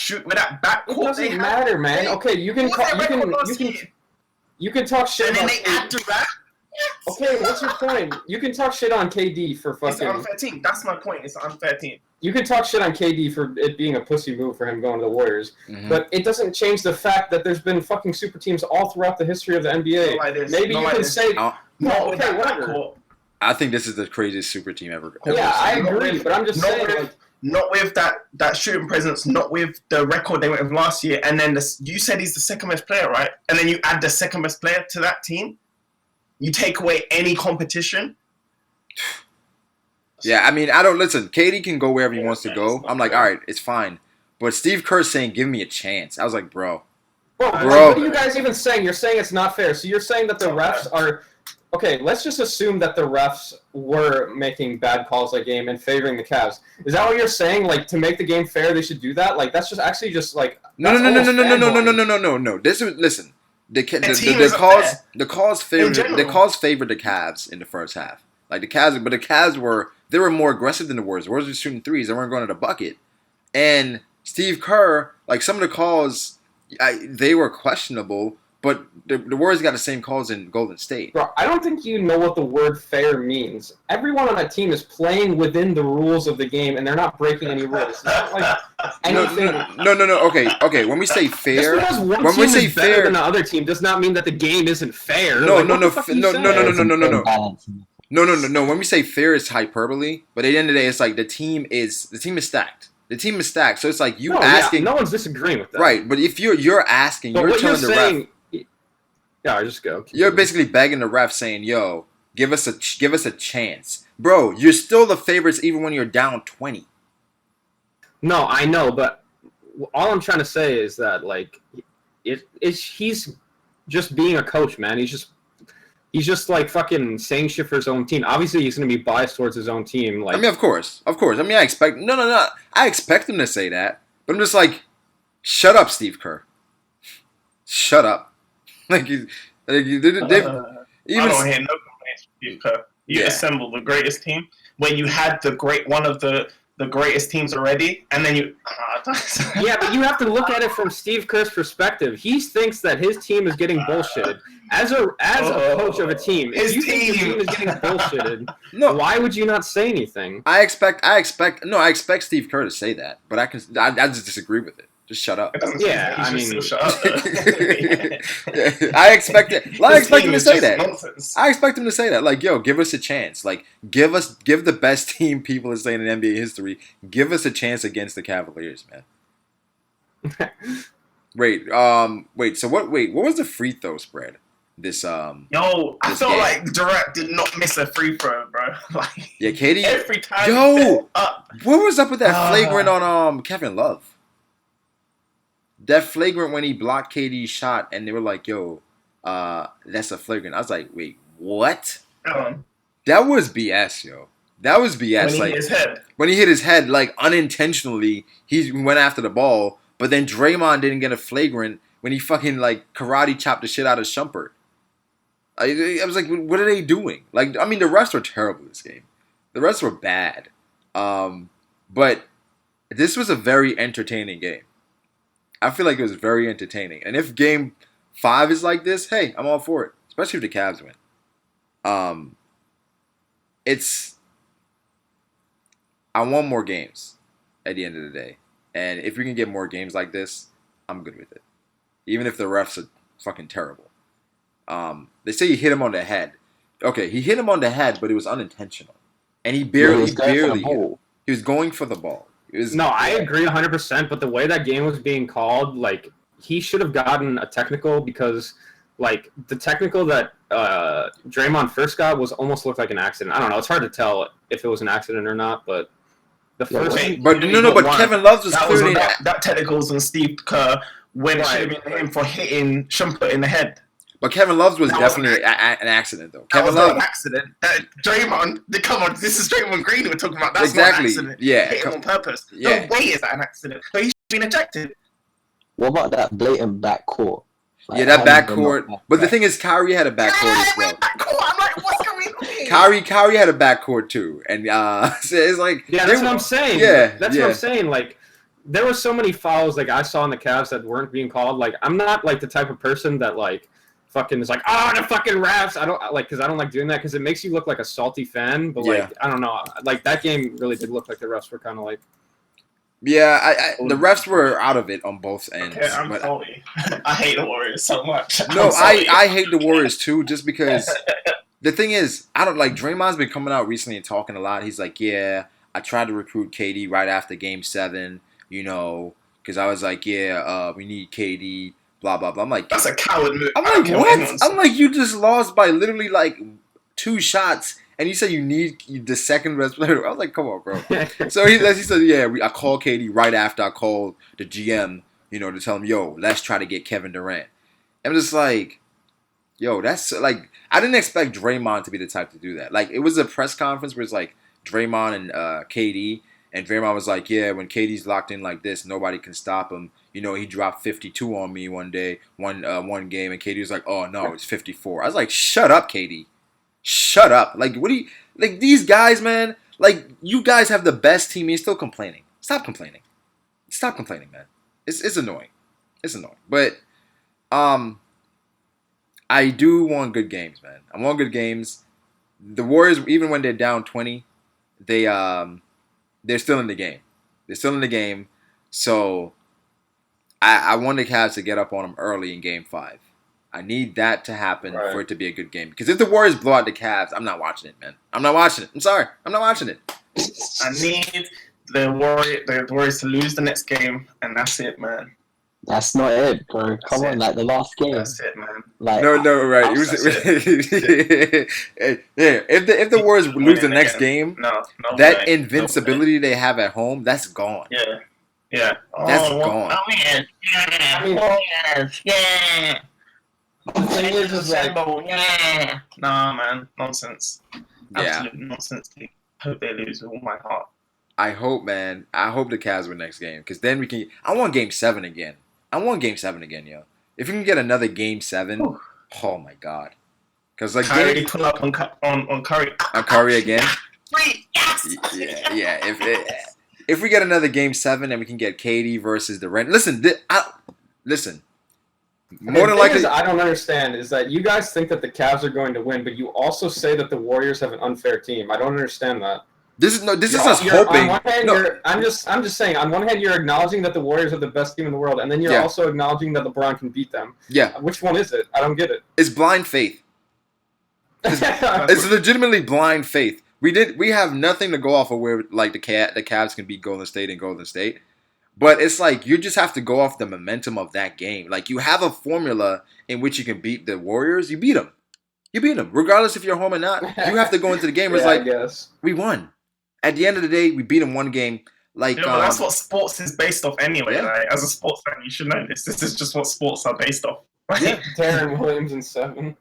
backcourt, it doesn't matter, man. Okay, you can talk shit. And then about they add to that. Okay, what's your point? You can talk shit on KD for fucking. It's an unfair team. That's my point. It's an unfair team. You can talk shit on KD for it being a pussy move for him going to the Warriors, but it doesn't change the fact that there's been fucking super teams all throughout the history of the NBA. Maybe you can say, whatever. I think this is the craziest super team ever. Yeah, I agree, but I'm just saying, like, not with that shooting presence, not with the record they went with last year, and then you said he's the second best player, right? And then you add the second best player to that team, you take away any competition. Yeah, I mean, I don't listen. KD can go wherever he wants to go. I'm like, all right, it's fine. But Steve Kerr's saying, "Give me a chance." I was like, bro. What are you guys even saying? You're saying it's not fair. So you're saying that the refs are. Okay, let's just assume that the refs were making bad calls that game and favoring the Cavs. Is that what you're saying? Like, to make the game fair, they should do that? Like, that's just actually just like. No. This is listen. The calls favored the Cavs in the first half. Like the Cavs were more aggressive than the Warriors. The Warriors were shooting threes. They weren't going to the bucket. And Steve Kerr, like some of the calls, they were questionable. But the Warriors got the same calls in Golden State. Bro, I don't think you know what the word fair means. Everyone on that team is playing within the rules of the game, and they're not breaking any rules. It's not like anything. No. Okay. When we say fair, just because one team is better than the other team does not mean that the game isn't fair. No. When we say fair, it's hyperbole. But at the end of the day, it's like the team is stacked. The team is stacked. So it's like asking. Yeah, no one's disagreeing with that. Right, but if you're asking, you're telling the ref. Yeah, I just go. You're basically begging the ref, saying, "Yo, give us a chance, bro. You're still the favorites even when you're down 20." No, I know, but all I'm trying to say is that like, he's just being a coach, man. He's just like fucking saying shit for his own team. Obviously, he's gonna be biased towards his own team. Like, I mean, of course. I mean, I expect no. I expect him to say that, but I'm just like, shut up, Steve Kerr. Shut up. Like I don't hear no complaints from Steve Kerr. You assembled the greatest team when you had one of the greatest teams already, and then you. Yeah, but you have to look at it from Steve Kerr's perspective. He thinks that his team is getting bullshitted. As a coach of a team, if you think your team is getting bullshitted, why would you not say anything? I expect Steve Kerr to say that, but I just disagree with it. Just shut up. Yeah, I mean, shut up. I expect it. I expect him to say that. Nonsense. I expect him to say that. Like, yo, give us a chance. Like, give the best team people are saying in NBA history. Give us a chance against the Cavaliers, man. Wait. So what? Wait, what was the free throw spread? I felt like Durant did not miss a free throw, bro. Like, yeah, KD. Every time. What was up with that flagrant on Kevin Love? That flagrant when he blocked KD's shot, and they were like, "Yo, that's a flagrant." I was like, "Wait, what?" That was BS, yo. That was BS. When he hit his head, like unintentionally, he went after the ball. But then Draymond didn't get a flagrant when he fucking like karate chopped the shit out of Shumpert. I was like, "What are they doing?" Like, I mean, the refs were terrible this game. The refs were bad. But this was a very entertaining game. I feel like it was very entertaining. And if game 5 is like this, hey, I'm all for it. Especially if the Cavs win. I want more games at the end of the day. And if we can get more games like this, I'm good with it. Even if the refs are fucking terrible. They say he hit him on the head. Okay, he hit him on the head, but it was unintentional. And he barely hit him. He was going for the ball. No, I agree 100%. But the way that game was being called, like he should have gotten a technical because, like the technical that Draymond first got was almost looked like an accident. I don't know. It's hard to tell if it was an accident or not, but the first. But Kevin Love was clearly that technicals on Steve Kerr when it should have been him for hitting Shumpert in the head. But Kevin Love was definitely an accident, though. Kevin Love, an accident. Draymond, come on, this is Draymond Green we're talking about. That's not an accident. Yeah, hit him on purpose. Yeah. No way is that an accident. But he should have been ejected. What about that blatant backcourt? Like, that backcourt. But the thing is, Kyrie had a backcourt as well. I'm like, what's going on here? Kyrie had a backcourt too, and so it's like that's what I'm saying. Yeah, that's what I'm saying. Like, there were so many fouls like I saw in the Cavs that weren't being called. Like, I'm not like the type of person that like fucking is like, the fucking refs. I don't like because I don't like doing that because it makes you look like a salty fan. But like, I don't know. Like that game really did look like the refs were kind of like. Yeah, the refs were out of it on both ends. Okay, I'm sorry. I hate the Warriors so much. No, I hate the Warriors too, just because the thing is, I don't like Draymond's been coming out recently and talking a lot. He's like, yeah, I tried to recruit KD right after Game 7, you know, because I was like, yeah, we need KD, blah blah blah. I'm like, that's a coward move. I'm like, what? I'm like, you just lost by literally like 2 shots. And you said you need the second best player. I was like, come on, bro. So he said, yeah, I called KD right after I called the GM, you know, to tell him, yo, let's try to get Kevin Durant. I'm just like, yo, that's like, I didn't expect Draymond to be the type to do that. Like, it was a press conference where it's like Draymond and KD, and Draymond was like, yeah, when KD's locked in like this, nobody can stop him. You know, he dropped 52 on me one day, one game, and KD was like, oh, no, it's 54. I was like, shut up, KD. Shut up. Like, what do you... Like, these guys, man, like, you guys have the best team and you're still complaining. Stop complaining. Stop complaining, man. It's annoying. It's annoying. But, I do want good games, man. I want good games. The Warriors, even when they're down 20, they're still in the game. They're still in the game. So, I want the Cavs to get up on them early in Game 5. I need that to happen for it to be a good game. Because if the Warriors blow out the Cavs, I'm not watching it, man. I'm not watching it. I'm sorry. I'm not watching it. I need the Warriors to lose the next game, and that's it, man. That's not it, bro. Come on, like the last game. That's it, man. Like, no, right. If the Warriors lose the next game, that invincibility they have at home, that's gone. Yeah. That's gone. Yeah. The thing is like, nah, man, nonsense. Absolute nonsense. I hope they lose with all my heart. I hope, man. I hope the Cavs win next game because then we can. I want Game 7 again. Yo. If we can get another Game 7, oh my god. Because like Curry pull up on Curry. On Curry again. Yes. Yeah. If we get another Game 7 and we can get KD versus the Rent. Listen. More than likely, I don't understand is that you guys think that the Cavs are going to win, but you also say that the Warriors have an unfair team. I don't understand that. This is us hoping. On one hand, I'm just saying. On one hand, you're acknowledging that the Warriors are the best team in the world, and then you're also acknowledging that LeBron can beat them. Yeah. Which one is it? I don't get it. It's blind faith. It's legitimately blind faith. We have nothing to go off of where like the Cavs can beat Golden State. But it's like you just have to go off the momentum of that game. Like you have a formula in which you can beat the Warriors. You beat them. Regardless if you're home or not. You have to go into the game. It's like, we won. At the end of the day, we beat them one game. Like, that's what sports is based off anyway. Yeah. Like, as a sports fan, you should know this. This is just what sports are based off. Right? Yeah. Darren Williams in 7.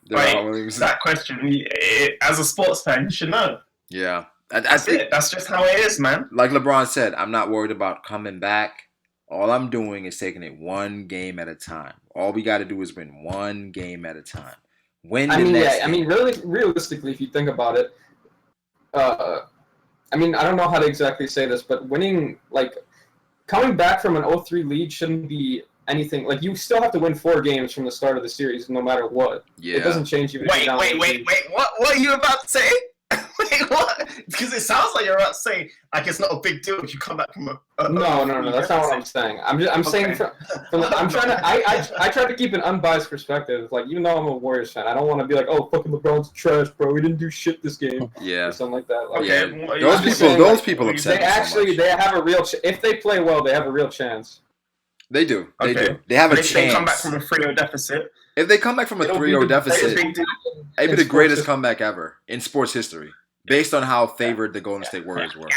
That question, as a sports fan, you should know. Yeah. That's just how it is, man. Like LeBron said, I'm not worried about coming back. All I'm doing is taking it one game at a time. All we got to do is win one game at a time. Really, realistically, if you think about it, I don't know how to exactly say this, but winning, like, coming back from an 0-3 lead shouldn't be anything. Like, you still have to win 4 games from the start of the series, no matter what. Yeah. It doesn't change you. Wait. What are you about to say? Wait, what? Because it sounds like you're about to say like it's not a big deal if you come back from a No. That's not what I'm saying. I'm saying I'm trying to. I try to keep an unbiased perspective. Like even though I'm a Warriors fan, I don't want to be like, oh, fucking LeBron's trash, bro. We didn't do shit this game. Yeah. Or something like that. Like, Okay, Yeah. Those people upset They me so actually much. they have a real. If they play well, they have a real chance. They do. They Okay. do. They have a If they come back chance. from a 3-0 deficit, If they come back from a It'll 3-0 be the deficit, greatest it'd be in the sports greatest history. comeback ever in sports history, based on how favored the Golden State Warriors were.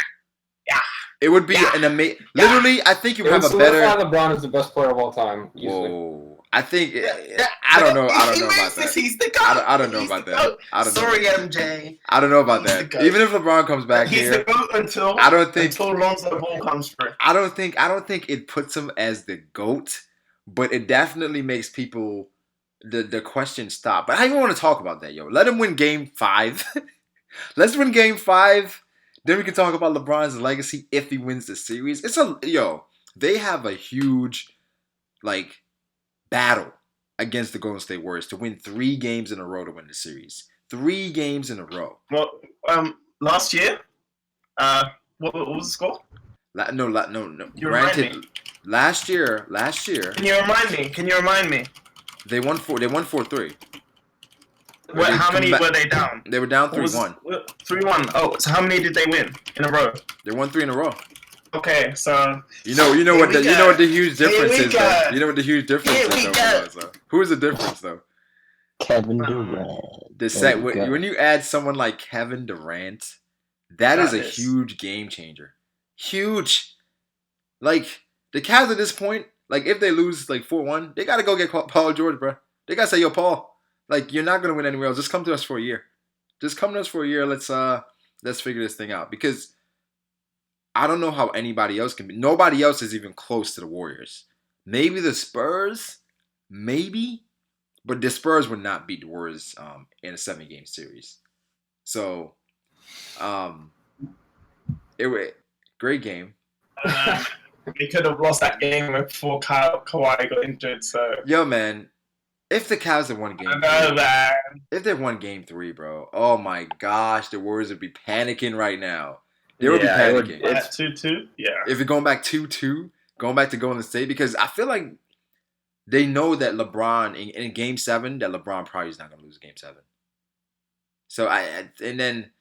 Yeah. It would be an amazing. Literally, I think you It would have a better. solidify LeBron as the best player of all time. Easily. Whoa! I think I don't know. I don't know about that. He's the goat. I don't know about that. I don't know. Sorry, MJ. I don't know about He's the that. goat. Even if LeBron comes back He's here, the goat until I don't think Lonzo Ball comes through. I don't think it puts him as the GOAT, but it definitely makes people the question stop. But I don't even want to talk about that, yo. Let him win game 5. Let's win game 5. Then we can talk about LeBron's legacy if he wins the series. They have a huge battle against the Golden State Warriors to win 3 games in a row to win the series. 3 games in a row. Well, last year, what was the score? No. You remind me. Last year. Can you remind me? They won 4-3. How many were they down? They were down 3-1. 3-1. Oh, so how many did they win in a row? They won 3 in a row. Okay, so you know what the huge difference Here we is go. though. You know what the huge difference Here is we though. go. For us, though. Who's the difference though? Kevin Durant. When you add someone like Kevin Durant, that is a is. huge game changer. Huge. Like the Cavs at this point, like if they lose 4-1, they gotta go get Paul George, bro. They gotta say, yo, Paul, you're not gonna win anywhere else. Just come to us for a year. Just come to us for a year. Let's figure this thing out. Because I don't know how anybody else can be. Nobody else is even close to the Warriors. Maybe the Spurs, but the Spurs would not beat the Warriors in a 7-game series. So, it was great game. they could have lost that game before Kawhi got injured. So Yo, man, if the Cavs had won game, I know, man. if they won game 3, bro, oh my gosh, the Warriors would be panicking right now. They would be panicking. It's 2-2. Yeah. If you're going back 2-2, going back to Golden State, because I feel like they know that LeBron in Game 7, that LeBron probably is not going to lose Game 7. So and then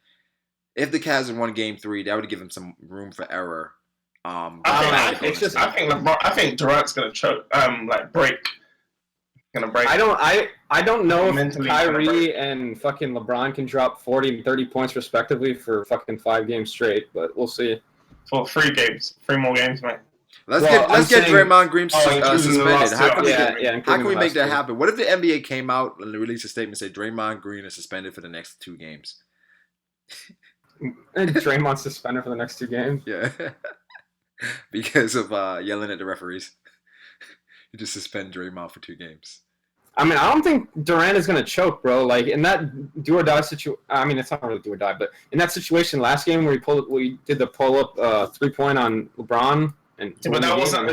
if the Cavs had won Game 3, that would give them some room for error. I think Durant's gonna choke. Break. Gonna break. I don't know if Mentally gonna break. Kyrie and fucking LeBron can drop 40 and 30 points respectively for fucking 5 games straight, but we'll see. For 3 games, 3 more games, mate. Let's get Draymond Green including the suspended. last How can we, two. Yeah, how can we including make the that last happen? What if the NBA came out and released a statement and said Draymond Green is suspended for the next 2 games? two. And Draymond suspended for the next 2 games. Yeah. Because of yelling at the referees. You just suspend Draymond for 2 games. I mean, I don't think Durant is going to choke, bro. Like, in that do-or-die situation, I mean, it's not really do-or-die, but in that situation last game where we did the pull-up 3-point on LeBron. But that wasn't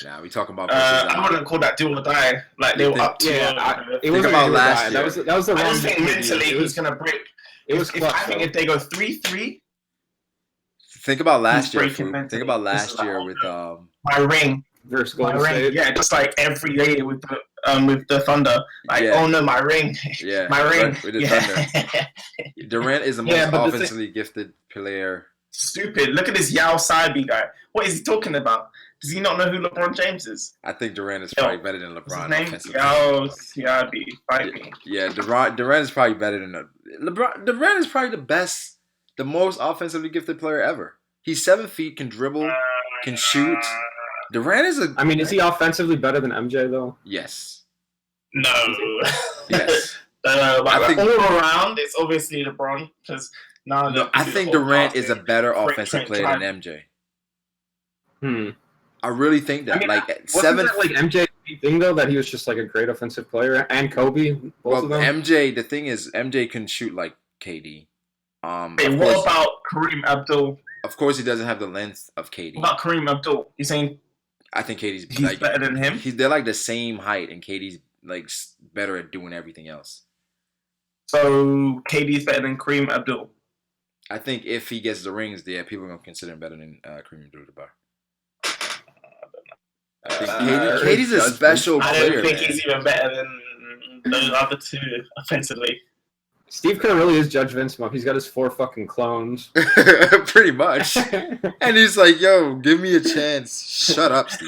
Nah, we talking about I wouldn't call that do or die. Like, they were up to it was about last year. That was the I wrong just think decision. mentally he's going to break. It was clutch, I think though. if they go 3-3, Think about last year. breaking Fool. mentally. Think about This last is like, year with my ring. versus My Golden ring. State. Yeah, just like every day with the Thunder. Like, Yeah. oh no, my ring. yeah My ring. with the Yeah. Thunder. Durant is the most Yeah, but the offensively gifted player. Stupid. Look at this Yao Saibi guy. What is he talking about? Does he not know who LeBron James is? I think Durant is Yo, probably better than What's his LeBron name? offensively. Yao Saibi. Fight me. Yeah, Durant is probably better than LeBron. Durant is probably the most offensively gifted player ever. He's 7 feet, can dribble, can shoot. Durant is I mean, is he offensively better than MJ, though? yes. No. Yes. I think think- all around, it's obviously LeBron. Because now No, I think Durant is a better offensive player than MJ. I really think that. I mean, like Wasn't 7. that like MJ's thing, though, that he was just like a great offensive player? And Kobe, both Well, of them? MJ. The thing is, MJ can shoot like KD. Hey, what about Kareem Abdul? Of course, he doesn't have the length of KD. What about Kareem Abdul? You saying I think KD's he's better than him? They're like the same height, and KD's like better at doing everything else. So KD's better than Kareem Abdul. I think if he gets the rings, yeah, people are gonna consider him better than Kareem Abdul-Jabbar. I think KD's a special I player, don't think man. he's even better than those other two offensively. Steve Kerr really is Judge Vince Muff. He's got his 4 fucking clones. Pretty much. And he's like, "Yo, give me a chance." Shut up, Steve.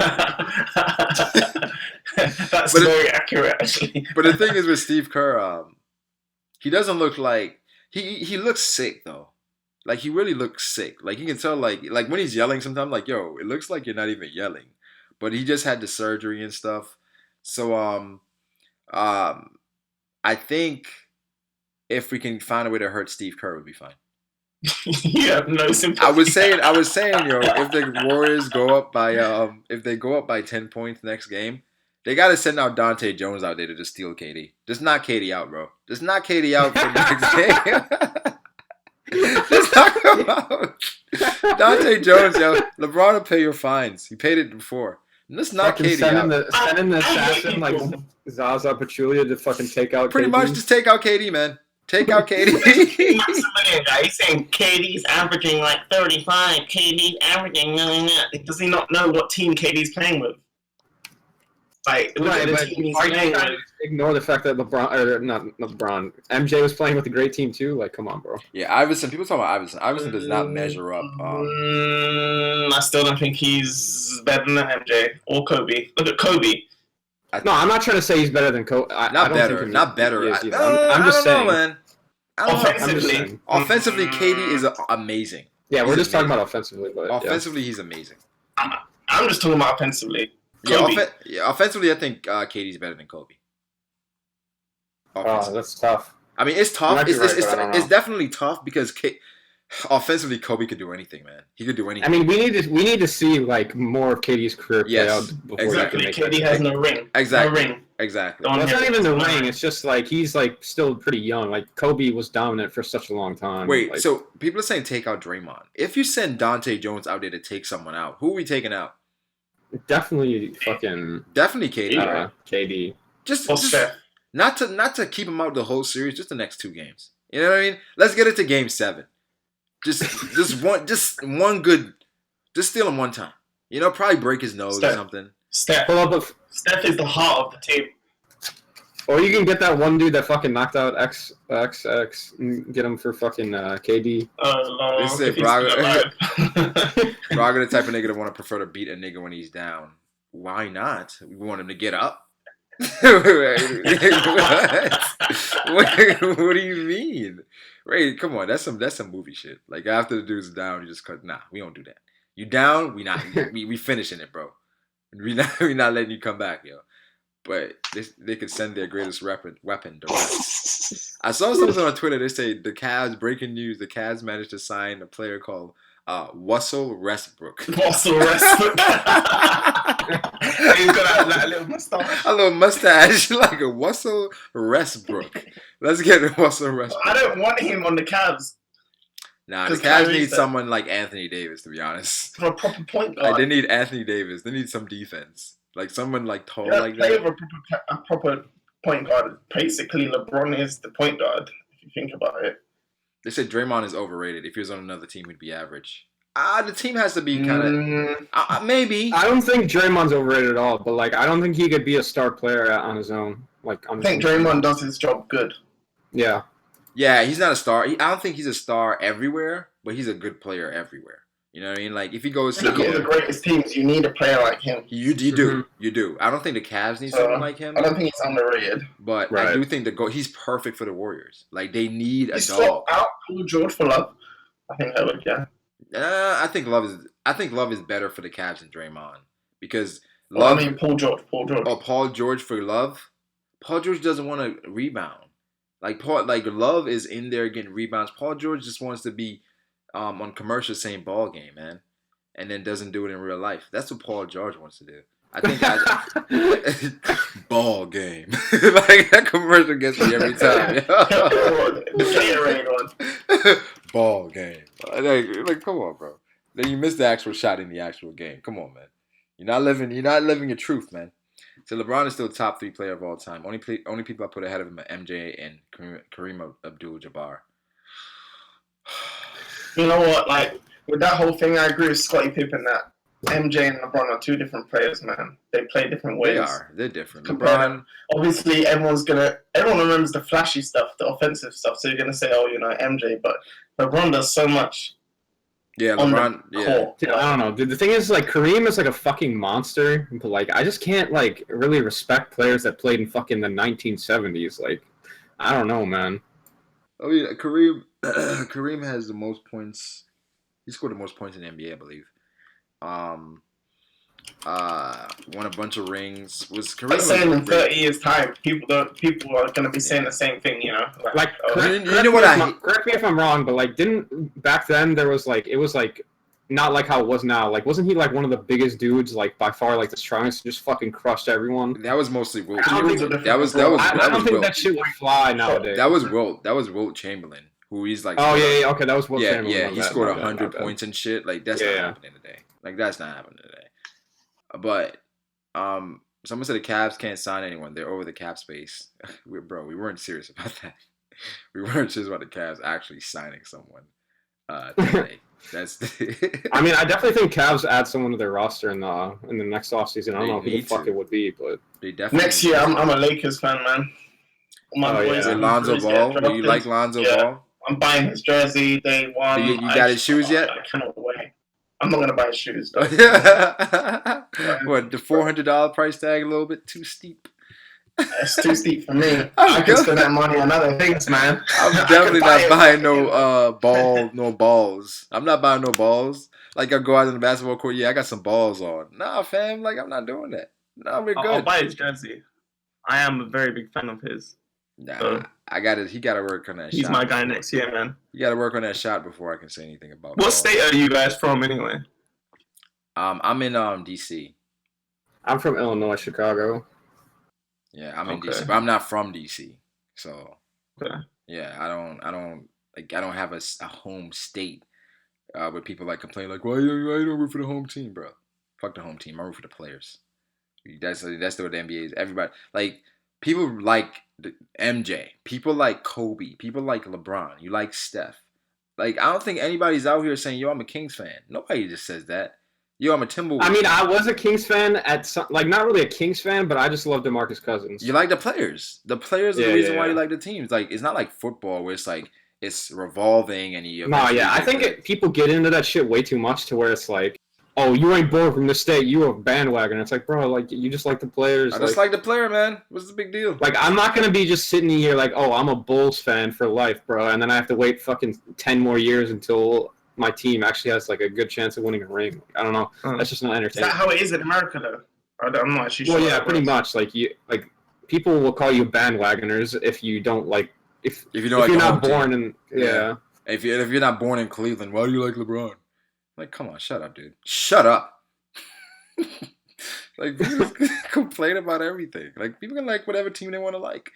That's very accurate, actually. But the thing is with Steve Kerr, he doesn't look like he looks sick though. Like he really looks sick. Like you can tell, like when he's yelling, sometimes like, "Yo, it looks like you're not even yelling." But he just had the surgery and stuff. So I think if we can find a way to hurt Steve Kerr, would be fine. You have no sympathy. I was saying, yo, if the Warriors go up by if they go up by 10 points next game, they gotta send out Dante Jones out there to just steal KD. Just knock KD out, bro. Just knock KD out for next game. Just knock him out. Dante Jones, yo. LeBron will pay your fines. He paid it before. Let's knock KD out. Sending the assassin like Zaza Pachulia to fucking take out Pretty KD. much just take out KD, man. Take out KD. Maximilian guy, he's saying KD's averaging like 35. KD's averaging Does he not know what team KD's playing with? Like, Right, the but team he's are you playing trying with. to ignore the fact that not LeBron, MJ was playing with a great team too? Like, come on, bro. Yeah, Iverson. People talk about Iverson. Iverson does not measure up. I still don't think he's better than MJ or Kobe. Look at Kobe. No, I'm not trying to say he's better than Kobe. Not better. Not better. I'm just saying, man. Offensively, Offensively, KD is amazing. Yeah, we're He's just talking amazing. about offensively, but Offensively, he's amazing. I'm just talking about offensively. Yeah, offensively, I think KD's better than Kobe. Oh, that's tough. I mean, it's tough. Right, it's definitely tough because offensively, Kobe could do anything, man. He could do anything. I mean, we need to see like more of KD's career play out before Exactly. you can make KD has no ring. Exactly. No ring. Exactly. Well, it's not even the ring. It's just like he's like still pretty young. Like Kobe was dominant for such a long time. Wait, like, so people are saying take out Draymond. If you send Dante Jones out there to take someone out, who are we taking out? definitely Definitely KD. Right? KD. Just not to keep him out the whole series, just the next 2 games. You know what I mean? Let's get it to game 7. Just one good, just steal him one time. You know, probably break his nose or something. Steph is the heart of the team. Or you can get that one dude that fucking knocked out X and get him for fucking KD. They say Brago the type of nigga that want to prefer to beat a nigga when he's down. Why not? We want him to get up. What do you mean? Ray, come on, that's some movie shit. Like after the dude's down, you just cut. Nah, we don't do that. You down? We finishing it, bro. We not letting you come back, yo. But they could send their greatest weapon direct. I saw something on Twitter. They say the Cavs, breaking news, the Cavs managed to sign a player called Russell Westbrook. Russell Westbrook. He's got that little mustache. A little mustache, like a Russell Westbrook. Let's get Russell Westbrook. I don't want him on the Cavs. Nah, the Cavs need someone like Anthony Davis, to be honest. For a proper point guard. They need Anthony Davis. They need some defense. Like someone like tall like play that. with a proper point guard. Basically, LeBron is the point guard, if you think about it. They said Draymond is overrated. If he was on another team, he'd be average. The team has to be kind of maybe. I don't think Draymond's overrated at all, but like I don't think he could be a star player on his own. Like I think Draymond does his job good. Yeah. Yeah, he's not a star. I don't think he's a star everywhere, but he's a good player everywhere. You know what I mean? Like if he goes to the greatest teams, you need a player like him. You do. I don't think the Cavs need someone like him. I don't think he's underrated. But I do think he's perfect for the Warriors. Like they need a dog. Swap out Paul George for Love. I think I would. Yeah. I think Love is better for the Cavs than Draymond because Love. Paul George. Oh, Paul George for Love. Paul George doesn't want to rebound. Like Love is in there getting rebounds. Paul George just wants to be on commercial saying ball game, man, and then doesn't do it in real life. That's what Paul George wants to do. I think ball game. Like that commercial gets me every time. Ball game. Like, come on, bro. Then you missed the actual shot in the actual game. Come on, man. You're not living your truth, man. So LeBron is still top 3 player of all time. Only people I put ahead of him are MJ and Kareem Abdul-Jabbar. You know what? Like with that whole thing, I agree with Scottie Pippen that MJ and LeBron are two different players, man. They play different ways. They are. They're different. Compare LeBron. them. Obviously, everyone remembers the flashy stuff, the offensive stuff. So you're gonna say, oh, MJ, but LeBron does so much. Yeah, on LeBron. the Yeah. court. Dude, I don't know. Dude, the thing is, like, Kareem is like a fucking monster, but like, I just can't like really respect players that played in fucking the 1970s. Like, I don't know, man. Oh yeah, Kareem. Kareem has the most points. He scored the most points in the NBA, I believe. Won a bunch of rings. Was Kareem? But saying in 30 years' time, people are gonna be saying the same thing, Like, you know what correct me if I'm wrong, but like, didn't back then there was like, it was like not like how it was now. Like, wasn't he like one of the biggest dudes, like by far, like the strongest, just fucking crushed everyone? That was mostly Wilt. I don't think That was I don't think Wilt. that shit would fly nowadays. That was Wilt. That was Wilt Chamberlain, who he's like. Oh yeah, okay, that was Wilt yeah, Chamberlain. yeah. My He bad, scored my bad, 100 my bad. points and shit. Like that's not happening today. Like that's not happening today. But someone said the Cavs can't sign anyone. They're over the cap space. We weren't serious about that. We weren't serious about the Cavs actually signing someone today. That's. I mean, I definitely think Cavs add someone to their roster in the next offseason. I don't know who the fuck it would be, but they definitely next year I'm a Lakers fan, man. Oh, yeah. Lonzo Ball. Do you like Lonzo Ball? I'm buying his jersey day one. You got his shoes yet? I cannot wait. I'm not gonna buy his shoes though. What, the $400 price tag a little bit too steep? It's too steep for me. I can spend that money on other things, man. I'm definitely not buying no balls. I'm not buying no balls. Like I go out in the basketball court, yeah, I got some balls on. Nah, fam, like I'm not doing that. No, we're good. I'll buy his jersey. I am a very big fan of his. Nah, he gotta work on that He's shot. my guy next year, man. You gotta work on that shot before I can say anything about What balls. state are you guys from, anyway? I'm in DC. I'm from Illinois, Chicago. Yeah, I'm in Okay. DC, but I'm not from DC. So Okay. yeah, I don't have a home state where people like complain like, why you don't root for the home team, bro? Fuck the home team. I root for the players. That's what the NBA is. Everybody like people like MJ. People like Kobe. People like LeBron. You like Steph. Like I don't think anybody's out here saying, yo, I'm a Kings fan. Nobody just says that. Yo, I'm a Timberwolves. I mean, I was a Kings fan at some, like not really a Kings fan, but I just love DeMarcus Cousins. You like the players. The players are the reason why you like the teams. Like it's not like football where it's like it's revolving and you. No, yeah, I think people get into that shit way too much to where it's like, oh, you ain't born from this state, you a bandwagon. It's like, bro, like you just like the players. I just like the player, man. What's the big deal? Like I'm not gonna be just sitting here like, oh, I'm a Bulls fan for life, bro, and then I have to wait fucking 10 more years until my team actually has like a good chance of winning a ring. I don't know. That's just not Is entertaining. that how it is in America, though? I'm not actually sure. Well, yeah, pretty much. Like people will call you bandwagoners if you don't like if you're not born in If you're not born in Cleveland, why do you like LeBron? Like, come on, shut up, dude. Shut up. Like people just complain about everything. Like people can like whatever team they want to like,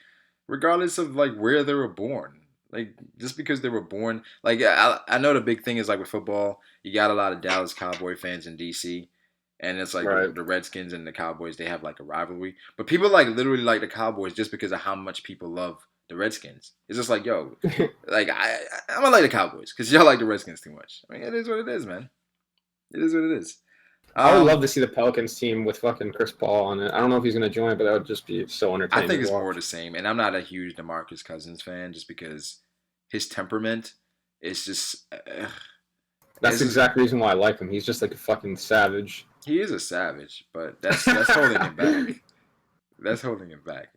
regardless of like where they were born. Like just because they were born, like I know the big thing is like with football, you got a lot of Dallas Cowboy fans in DC, and it's like the Redskins and the Cowboys, they have like a rivalry. But people like literally like the Cowboys just because of how much people love the Redskins. It's just like, yo, like I'm gonna like the Cowboys because y'all like the Redskins too much. I mean, it is what it is, man. It is what it is. I would love to see the Pelicans team with fucking Chris Paul on it. I don't know if he's gonna join, but that would just be so entertaining. I think it's more the same, and I'm not a huge DeMarcus Cousins fan just because his temperament is just. That's the exact reason why I like him. He's just like a fucking savage. He is a savage, but that's holding him back. That's holding him back.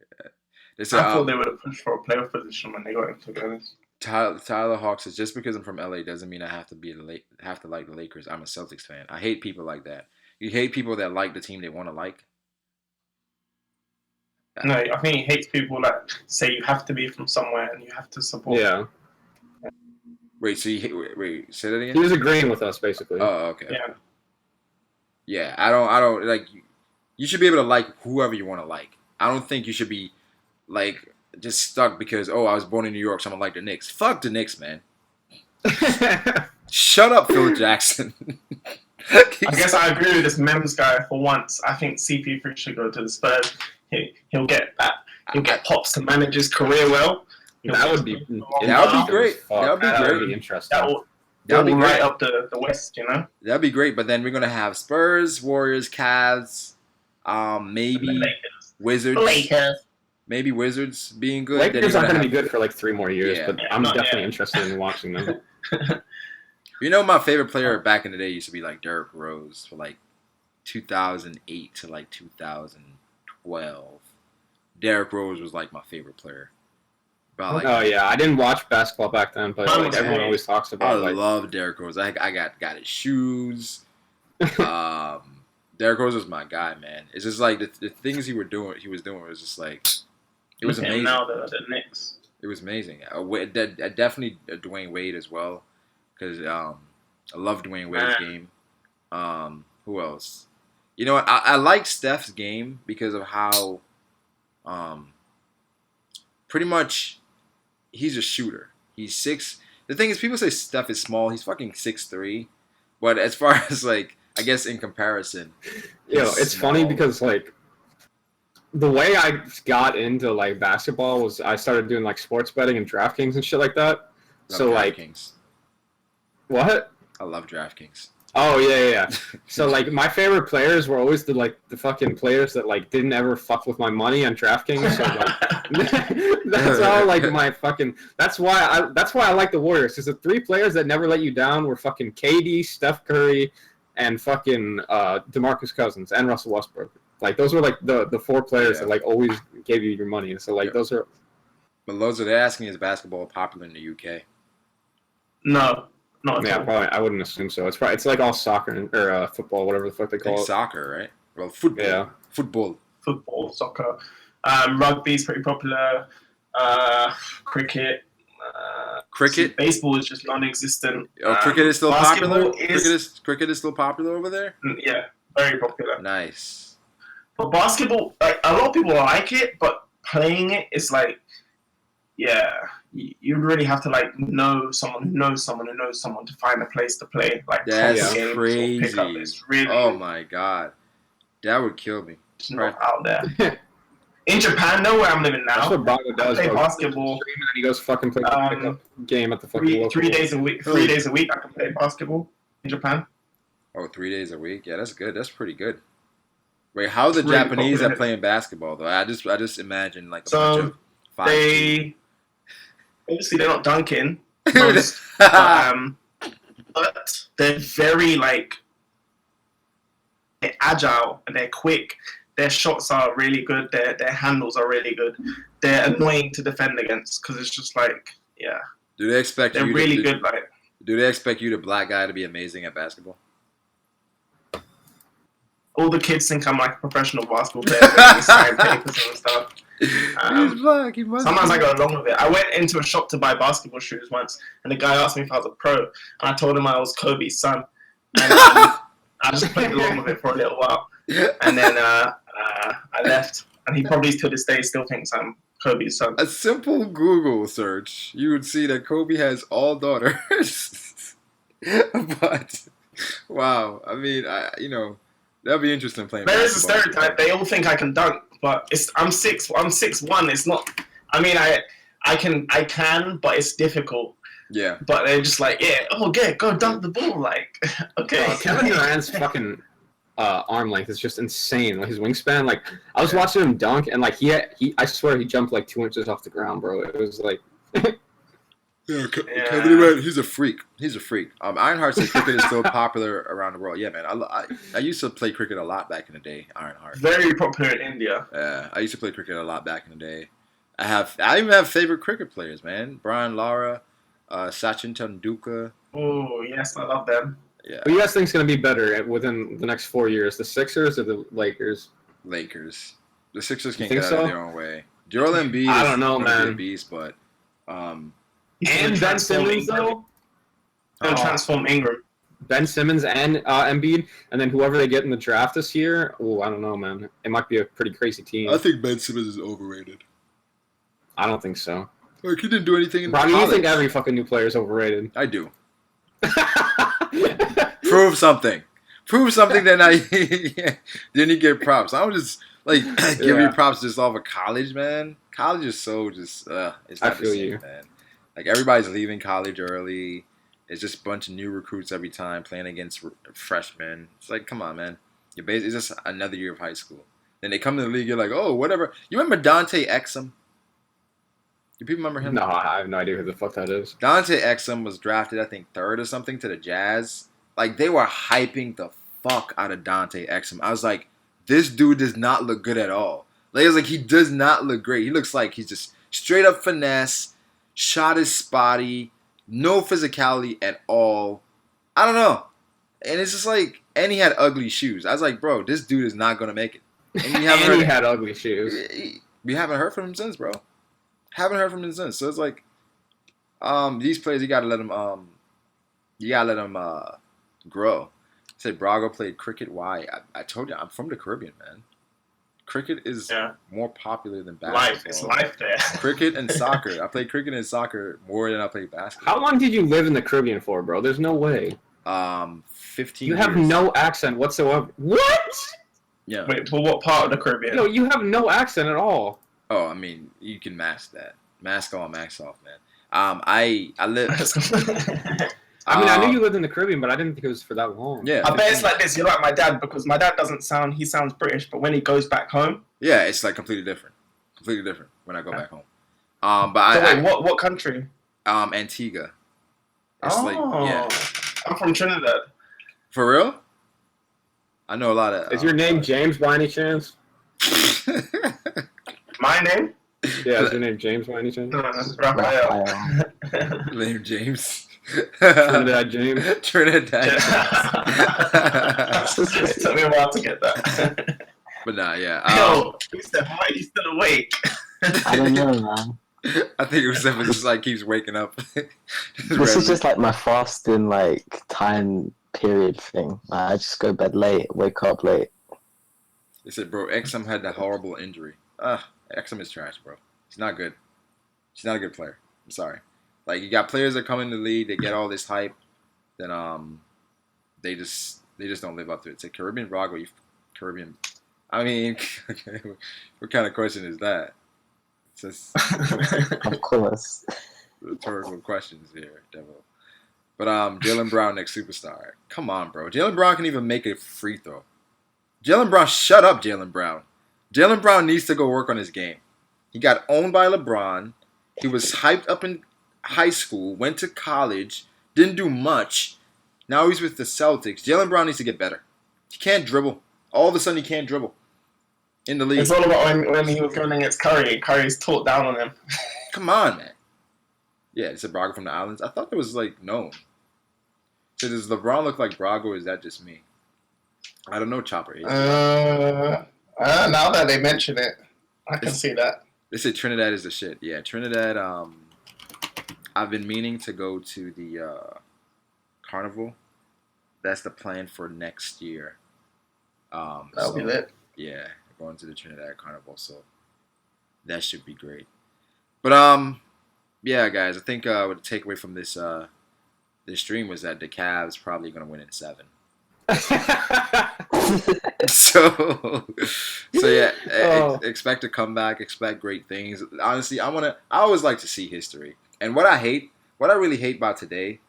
I thought they would have pushed for a playoff position when they got him, to be honest. Tyler Hawk says, just because I'm from LA doesn't mean I have to like the Lakers. I'm a Celtics fan. I hate people like that. You hate people that like the team they want to like? No, I think he hates people that say you have to be from somewhere and you have to support. Yeah. Wait, so wait, say that again? He was agreeing with us, basically. Oh, okay. Yeah. Yeah, I don't like. You should be able to like whoever you want to like. I don't think you should be like just stuck because I was born in New York, so I'm gonna like the Knicks. Fuck the Knicks, man. Shut up, Phil Jackson. I guess I agree with this Mems guy for once. I think CP3 should go to the Spurs. He'll get that. He'll get pops to manage his career well. That would be great. That would be interesting. That would be building right great. up the West, you know. That'd be great. But then we're gonna have Spurs, Warriors, Cavs, And the maybe Lakers. Wizards, Lakers. maybe Wizards being good. Then you're Lakers aren't gonna going to be have, good for like 3 more years, Yeah. but Yeah, I'm not definitely yet. interested in watching them. you know, my favorite player back in the day used to be like Derrick Rose for like 2008 to like 2012. Derrick Rose was like my favorite player. About like Oh yeah, I didn't watch basketball back then, but Mine like was everyone great. always talks I about like love Derrick Rose. I got his shoes. Derrick Rose was my guy, man. It's just like the things he was doing was just like it was Look at amazing. him now, the Knicks. It was amazing. Definitely Dwayne Wade as well, because I love Dwayne Wade's game. Who else? You know what? I like Steph's game because of how pretty much he's a shooter. He's 6. The thing is, people say Steph is small. He's fucking 6'3". But as far as like, I guess in comparison, you know, he's it's funny small. because like the way I got into like basketball was I started doing like sports betting and DraftKings and shit like that. Love So like DraftKings. what? I love DraftKings. Oh yeah. So like my favorite players were always the fucking players that like didn't ever fuck with my money on DraftKings. So like that's how like my fucking that's why I like the Warriors, because the 3 players that never let you down were fucking KD, Steph Curry, and fucking DeMarcus Cousins and Russell Westbrook. Like those were like the 4 players that like always gave you your money. So like those are. But Lozo, they're asking, is basketball popular in the UK? No, not at Yeah, all. probably. I wouldn't assume so. It's like all soccer or football, whatever the fuck they I think call it. soccer, right? Well, football. Yeah. Football. Football, soccer, rugby's pretty popular. Cricket. Cricket? Baseball is just non-existent. Cricket is still basketball popular? is- Cricket is still popular over there? Yeah, very popular. Nice. But basketball, like a lot of people like it, but playing it is like, yeah, you really have to like know someone who knows someone who knows someone to find a place to play. Like That's console games or crazy. pick up. It's really Oh my god. That would kill me. it's not out there. In Japan, though, where I'm living That's now, what Brago does. play bro. basketball Stream and he goes fucking play the pickup game at the fucking local. 3 days a week. 3 days a week, I can play basketball in Japan. Oh, 3 days a week? Yeah, that's good. That's pretty good. Wait, how the It's really Japanese popular. are playing basketball though? I just imagine like a So, bunch of 5 They obviously they're not dunking, most, but they're very like they're agile and they're quick. Their shots are really good. Their handles are really good. They're annoying to defend against because it's just like Do they expect they're you really to, good. Like Do they expect you, the black guy, to be amazing at basketball? all the kids think I'm like a professional basketball player. They sign papers and stuff. He's black. He must. Sometimes be. I go along with it. I went into a shop to buy basketball shoes once, and the guy asked me if I was a pro, and I told him I was Kobe's son. And I just played along with it for a little while, and then I left. And he probably to this day still thinks I'm Kobe's son. A simple Google search, you would see that Kobe has all daughters. But wow, I mean, that'd be interesting playing. There is a basketball. stereotype. They all think I can dunk, but I'm 6'1". It's not. I mean, I can, but it's difficult. Yeah. But they're just like, yeah, go dunk the ball. Like, okay. Kevin Durant's fucking arm length is just insane. Like his wingspan, like I was watching him dunk, and like he I swear he jumped like 2 inches off the ground, bro. It was like. Yeah, Kevin Durant, he's a freak. He's a freak. Ironheart says cricket is still popular around the world. Yeah, man. I used to play cricket a lot back in the day. Ironheart. Very popular in India. Yeah, I used to play cricket a lot back in the day. I even have favorite cricket players, man. Brian Lara, Sachin Tendulkar. Oh yes, I love them. Yeah, Who do you guys think is going to be better within the next 4 years, the Sixers or the Lakers? Lakers. The Sixers can't think get out so? of their own way. Joel Embiid. I don't know, is gonna be man. a beast, but He's gonna And Ben transform Simmons, Ingram. though. Gonna transform Ingram. Ben Simmons and Embiid, and then whoever they get in the draft this year. Oh, I don't know, man. It might be a pretty crazy team. I think Ben Simmons is overrated. I don't think so. Like he didn't do anything in Bro, you college. think every fucking new player is overrated? I do. Prove something. Prove something that I then you get props. I would just like give you props just off of college, man. College is so just it's I not the feel same, you. man. Like everybody's leaving college early. It's just a bunch of new recruits every time playing against freshmen. It's like, come on, man. It's just another year of high school. Then they come to the league, you're like, oh, whatever. You remember Dante Exum? Do people remember him? No, I have no idea who the fuck that is. Dante Exum was drafted, I think, third or something to the Jazz. Like, they were hyping the fuck out of Dante Exum. I was like, this dude does not look good at all. Like, I was like, he does not look great. He looks like he's just straight up finesse, shot is spotty, no physicality at all. I don't know. And it's just like, and he had ugly shoes. I was like, bro, this dude is not going to make it. And he had ugly shoes. We haven't heard from him since, bro. Haven't heard from him since. So it's like, these players, you gotta let them, grow. I said Brago played cricket. Why? I told you, I'm from the Caribbean, man. Cricket is more popular than basketball. It's life there. Cricket and soccer. I played cricket and soccer more than I played basketball. How long did you live in the Caribbean for, bro? There's no way. 15 You years. have no accent whatsoever. What? Yeah. Wait, for what part of the Caribbean? No, you have no accent at all. Oh, I mean, you can mask that. Mask on, mask off, man. I live. I mean, I knew you lived in the Caribbean, but I didn't think it was for that long. Yeah. I bet it's like this. You're like my dad because my dad he sounds British, but when he goes back home. Yeah, it's like completely different. Completely different when I go back home. What country? Antigua. It's I'm from Trinidad. For real? I know a lot of. Is your name James by any chance? My name? Yeah, is your name James by any chance? No, that's Raphael. Name James. Trinidad James. Trinidad. It took me a while to get that. But nah, yeah. Yo, he said, why are you still awake? I don't know, man. I think it was just like keeps waking up. This is just like my fasting like time period thing. I just go to bed late, wake up late. They said, bro, Exum had that horrible injury. Exum is trash, bro. He's not good. He's not a good player. I'm sorry. Like, you got players that come in the league, they get all this hype, then they just don't live up to it. It's a Caribbean Brago, Caribbean. I mean, what kind of question is that? It's just Of course. rhetorical questions here, Devil. But Jaylen Brown, next superstar. Come on, bro. Jaylen Brown can even make a free throw. Jaylen Brown, shut up, Jaylen Brown. Jaylen Brown needs to go work on his game. He got owned by LeBron. He was hyped up in high school, went to college, didn't do much. Now he's with the Celtics. Jaylen Brown needs to get better. He can't dribble. All of a sudden, he can't dribble in the league. It's all about when he was going against Curry. Curry's talked down on him. Come on, man. Yeah, it's a Brago from the islands. I thought it was like known. So does LeBron look like Brago, or is that just me? I don't know, Chopper. Now that they mention it, I can see that. They say Trinidad is the shit. Yeah, Trinidad. I've been meaning to go to the Carnival. That's the plan for next year. That'll be lit. Yeah, going to the Trinidad Carnival, so that should be great. But yeah, guys, I think what the takeaway from this stream was that the Cavs probably going to win in 7. so yeah, expect a comeback, expect great things. Honestly, I always like to see history. And what I really hate about today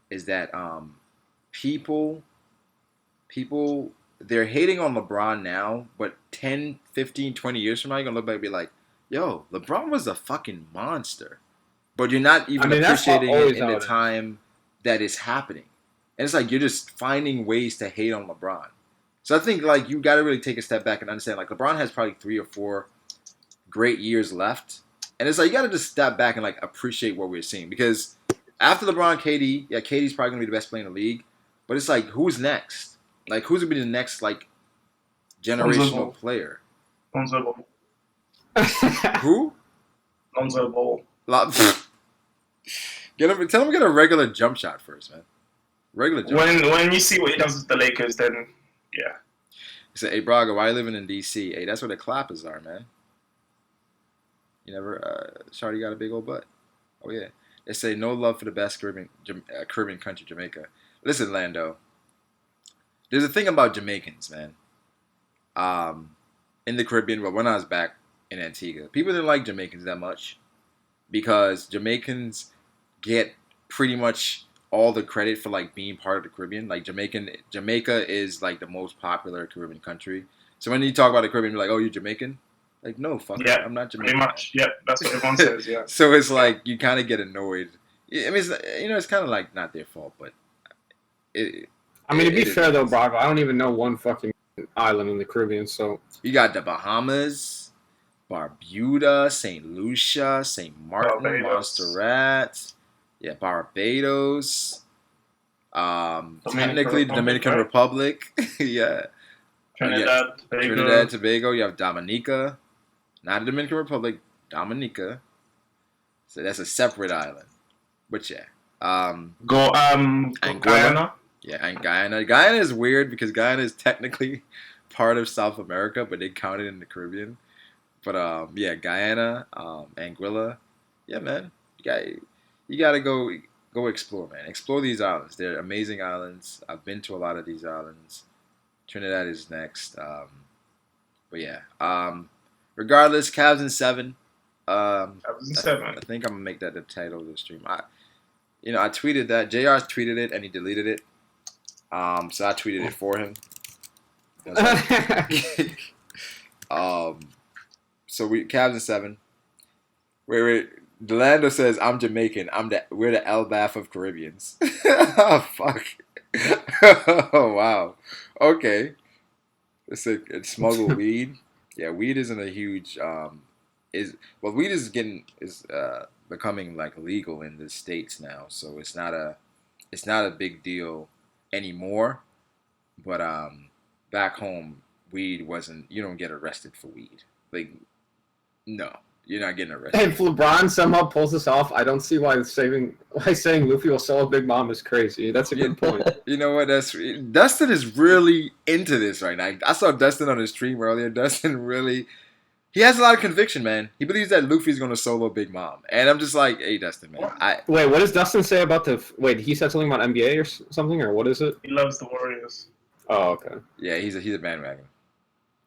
is that people they're hating on LeBron now, but 10, 15, 20 years from now, you're going to look back and be like, yo, LeBron was a fucking monster. But you're not even appreciating it in the time that it's happening. And it's like you're just finding ways to hate on LeBron. So I think like you got to really take a step back and understand like LeBron has probably 3 or 4 great years left. And it's like you got to just step back and like appreciate what we're seeing. Because after LeBron, KD, yeah, KD's probably going to be the best player in the league. But it's like, who's next? Like, who's going to be the next like generational player? Lonzo Ball. Who? Lonzo Ball. Tell him to get a regular jump shot first, man. Regular jump shot. When you see what he does with the Lakers, then yeah. He said, hey, Brago, why are you living in D.C.? Hey, that's where the clappers are, man. You never, Shawty got a big old butt. Oh, yeah. They say, no love for the best Caribbean country, Jamaica. Listen, Lando. There's a thing about Jamaicans, man. In the Caribbean, but when I was back in Antigua, people didn't like Jamaicans that much because Jamaicans get pretty much all the credit for like being part of the Caribbean. Like Jamaica is like the most popular Caribbean country. So when you talk about the Caribbean, you're like, oh, you're Jamaican? Like, no, fuck, Yeah, I'm not pretty Jamaican. much. Yep, that's what everyone says. Yeah. So it's like you kind of get annoyed. I mean, it's kind of like not their fault, but it. I mean, to be it is fair though, nice. Brago, I don't even know one fucking island in the Caribbean. So You got the Bahamas, Barbuda, Saint Lucia, Saint Martin, Barbados. Montserrat, yeah, Barbados. Technically, the Dominican right? Republic, yeah. Trinidad, Tobago. Trinidad, Tobago. You have Dominica, not the Dominican Republic, Dominica. So that's a separate island. But yeah, Go Anguilla. Guyana. Yeah, and Guyana. Guyana is weird because Guyana is technically part of South America, but they count it in the Caribbean. But yeah, Guyana, Anguilla. Yeah, man, you gotta go explore, man. Explore these islands. They're amazing islands. I've been to a lot of these islands. Trinidad is next. But yeah. Regardless, Cavs in 7. That was in 7. I think I'm gonna make that the title of the stream. I tweeted that. JR tweeted it and he deleted it. So I tweeted it for him. So we Cavs in 7. Wait. Delando says I'm Jamaican. We're the Elbath of Caribbeans. Oh fuck. Oh wow. Okay. It's smuggle weed. Yeah, weed isn't a huge weed is becoming like legal in the States now, so it's not a big deal anymore. But back home, weed wasn't. You don't get arrested for weed. Like, no, you're not getting arrested. if LeBron somehow pulls this off, I don't see why saying Luffy will sell a Big Mom is crazy. That's a good point. You know what? Dustin is really into this right now. I saw Dustin on his stream earlier. Dustin really. He has a lot of conviction, man. He believes that Luffy's going to solo Big Mom. And I'm just like, hey, Dustin, man. Wait, what does Dustin say about Wait, he said something about NBA or something, or what is it? He loves the Warriors. Oh, okay. Yeah, he's a bandwagon.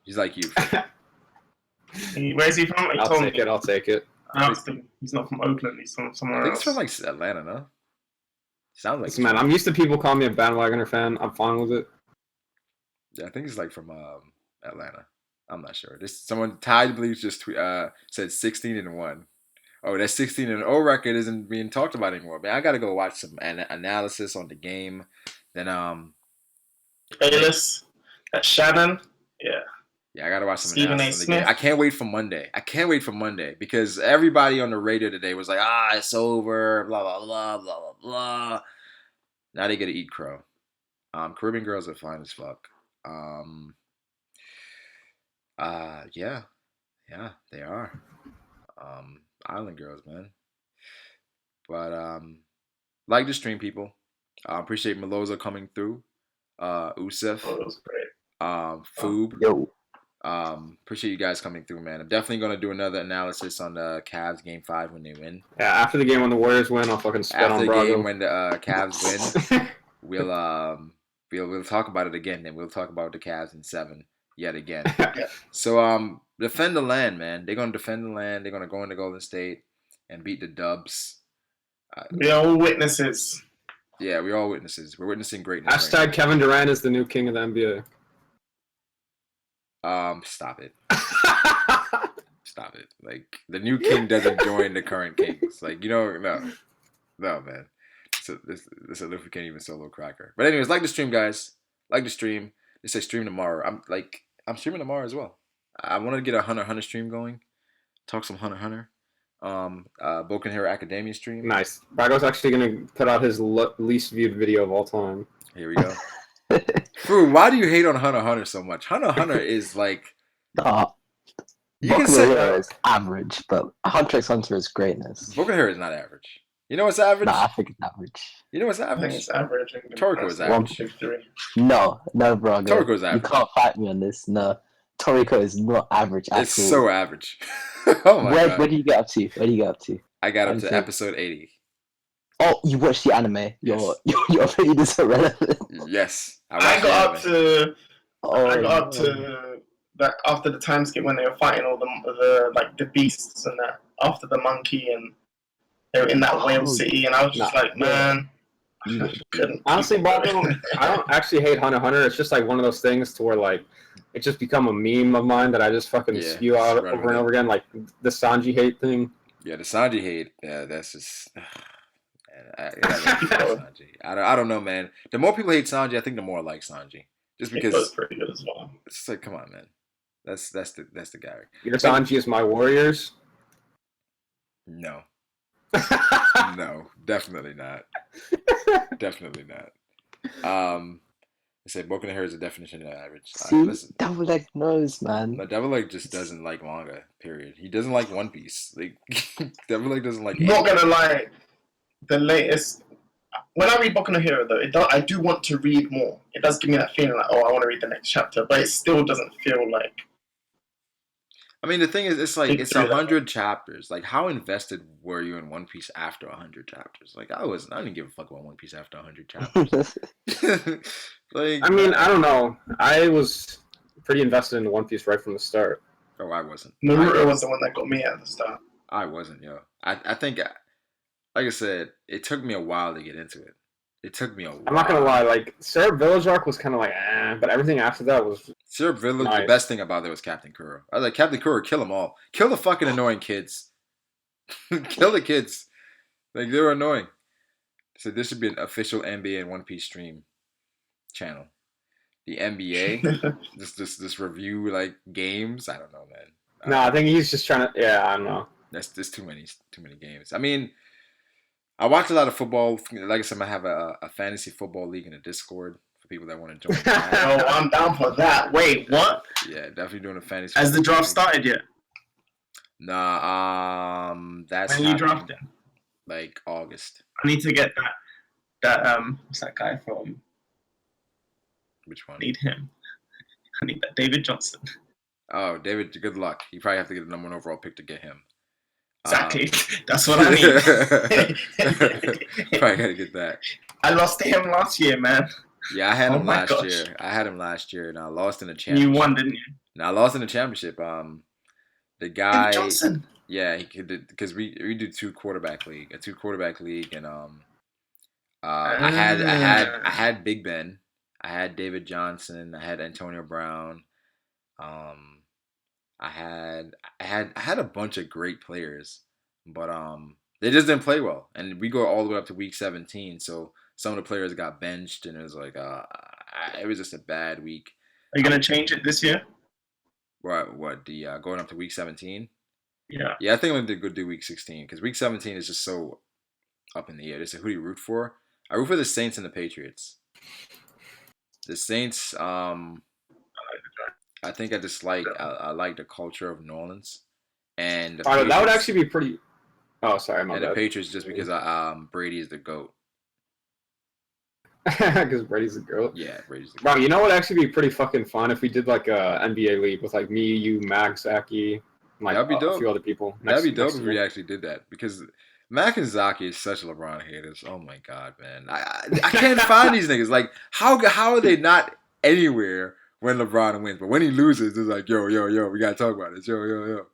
He's like you. Where's he from? I'll take it. I asked him. He's not from Oakland. He's from somewhere I think else. he's from like Atlanta, no? Sounds like. Listen, man, I'm used to people calling me a bandwagoner fan. I'm fine with it. Yeah, I think he's like from Atlanta. I'm not sure. Someone Ty believes just said 16-1. Oh, that 16-0 record isn't being talked about anymore. Man, I gotta go watch some analysis on the game. Then Bayless, that's Shannon. Yeah. Yeah, I gotta watch some Stephen analysis A. on the game. Smith. I can't wait for Monday because everybody on the radio today was like, it's over, blah blah blah blah blah blah. Now they get to eat crow. Caribbean girls are fine as fuck. Yeah, they are. Island girls, man. But like the stream, people. Appreciate Meloza coming through. Usef. Oh, that was great. Foob. Yo. Appreciate you guys coming through, man. I'm definitely gonna do another analysis on the Cavs game 5 when they win. Yeah, after the game when the Warriors win, I'll fucking spit After on the Brago. game when the Cavs win, we'll talk about it again. Then we'll talk about the Cavs in 7 yet again. So defend the land, man. They're gonna defend the land. They're gonna go into Golden State and beat the Dubs. We are all witnesses. Yeah, we're all witnesses. We're witnessing greatness. Hashtag right Kevin Durant is the new king of the NBA. now. Stop it. Stop it. Like the new king doesn't join the current kings. Like no, man. So this Luffy can't even solo cracker. But anyways, like the stream, guys. Like the stream. They say stream tomorrow. I'm streaming tomorrow as well. I want to get a Hunter stream going. Talk some Hunter. Boken Hero Academia stream. Nice. Brago's actually going to put out his least viewed video of all time. Here we go. Bro, why do you hate on Hunter so much? Hunter is like. You can Boku no say Hero is average, but Hunter x Hunter is greatness. Boku no Hero is not average. You know what's average? Nah, I think it's average. You know what's I think average? it's average. Toriko is average. No, bro. Toriko is You average. can't fight me on this. No, Toriko is not average at It's all. so average. Oh my god. Where do you get up to? I got up to Anything? episode 80. Oh, you watched the anime. You're really this irrelevant. Yes. I got up to Oh, that after the time skip when they were fighting all the beasts and that after the monkey and they were in that whale city and I was just like, man, Couldn't. Honestly, Brago, I don't actually hate Hunter x Hunter. It's just like one of those things to where like it just become a meme of mine that I just fucking Yeah, spew out just run over with and it. over again, like the Sanji hate thing. Yeah, the Sanji hate. Yeah, that's just. I Sanji. I don't know, man. The more people hate Sanji, I think the more I like Sanji. Just It was because pretty good as well. it's just like, come on, man. That's the guy. Your Sanji is my Warriors. No, no, definitely not. Definitely not. I said Boku no Hero is a definition of average. See, Listen, double leg knows, man. no, Devil Lake just doesn't like manga. Period. He doesn't like One Piece. Like Devil Lake doesn't like. I'm not anime. gonna lie, the latest. When I read Boku no Hero, though, I do want to read more. It does give me that feeling like, oh, I want to read the next chapter, but it still doesn't feel like. I mean, the thing is, it's like it's Big thriller. 100 chapters. Like, how invested were you in One Piece after 100 chapters? Like, I didn't give a fuck about One Piece after 100 chapters. Like, I mean, I don't know. I was pretty invested in One Piece right from the start. oh, I wasn't. Naruto was the one that got me at the start. I wasn't, yo. I think, like I said, it took me a while to get into it. It took me a while. I'm not gonna lie, like Syrup Village arc was kind of like, but everything after that was Syrup Village, the nice. best thing about it was Captain Kuro. I was like, Captain Kuro, kill them all. Kill the fucking annoying kids. Kill the kids. Like, they were annoying. So this should be an official NBA and One Piece stream channel. The NBA, this review like games. I don't know, man. No, I think he's just trying to. Yeah, I don't know. That's too many games. I mean, I watch a lot of football. Like I said, I have a fantasy football league in a Discord for people that want to join. Oh, I'm down for that. Wait, what? Yeah, definitely doing a fantasy. Has the football draft league. started yet? Nah, that's When are you happening, drafting? like August. I need to get that what's that guy from? Which one? I need him. I need that David Johnson. Oh, David. Good luck. You probably have to get the number 1 overall pick to get him. Exactly. That's what I need. Probably gotta get that. I lost to him last year, man. Yeah, I had him Oh my last gosh. year. I had him last year, and I lost in the championship. You won, didn't you? And I lost in the championship. The guy. David Johnson. Yeah, he could because we do a 2 quarterback league, and I had Big Ben, I had David Johnson, I had Antonio Brown, I had a bunch of great players, but they just didn't play well, and we go all the way up to week 17, so some of the players got benched, and it was like it was just a bad week. Are you gonna change it this year? What the going up to week 17? Yeah. Yeah, I think I'm gonna go do week 16 because week 17 is just so up in the air. Just who do you root for? I root for the Saints and the Patriots. The Saints, I think I just like I like the culture of New Orleans, and the That would Patriots- actually be pretty. Oh, sorry, my and the bad. Patriots just because Brady is the GOAT. Because Brady's a goat. Yeah, Brady's the Bro, GOAT. you know what would actually be pretty fucking fun if we did like a NBA league with like me, you, Max, Zaki, and, like That'd be a dope. few other people. That'd be dope if year. we actually did that because Mac and Zaki is such LeBron haters. Oh my god, man! I can't find these niggas. Like how are they not anywhere when LeBron wins, but when he loses, it's like yo, we gotta talk about this. Yo.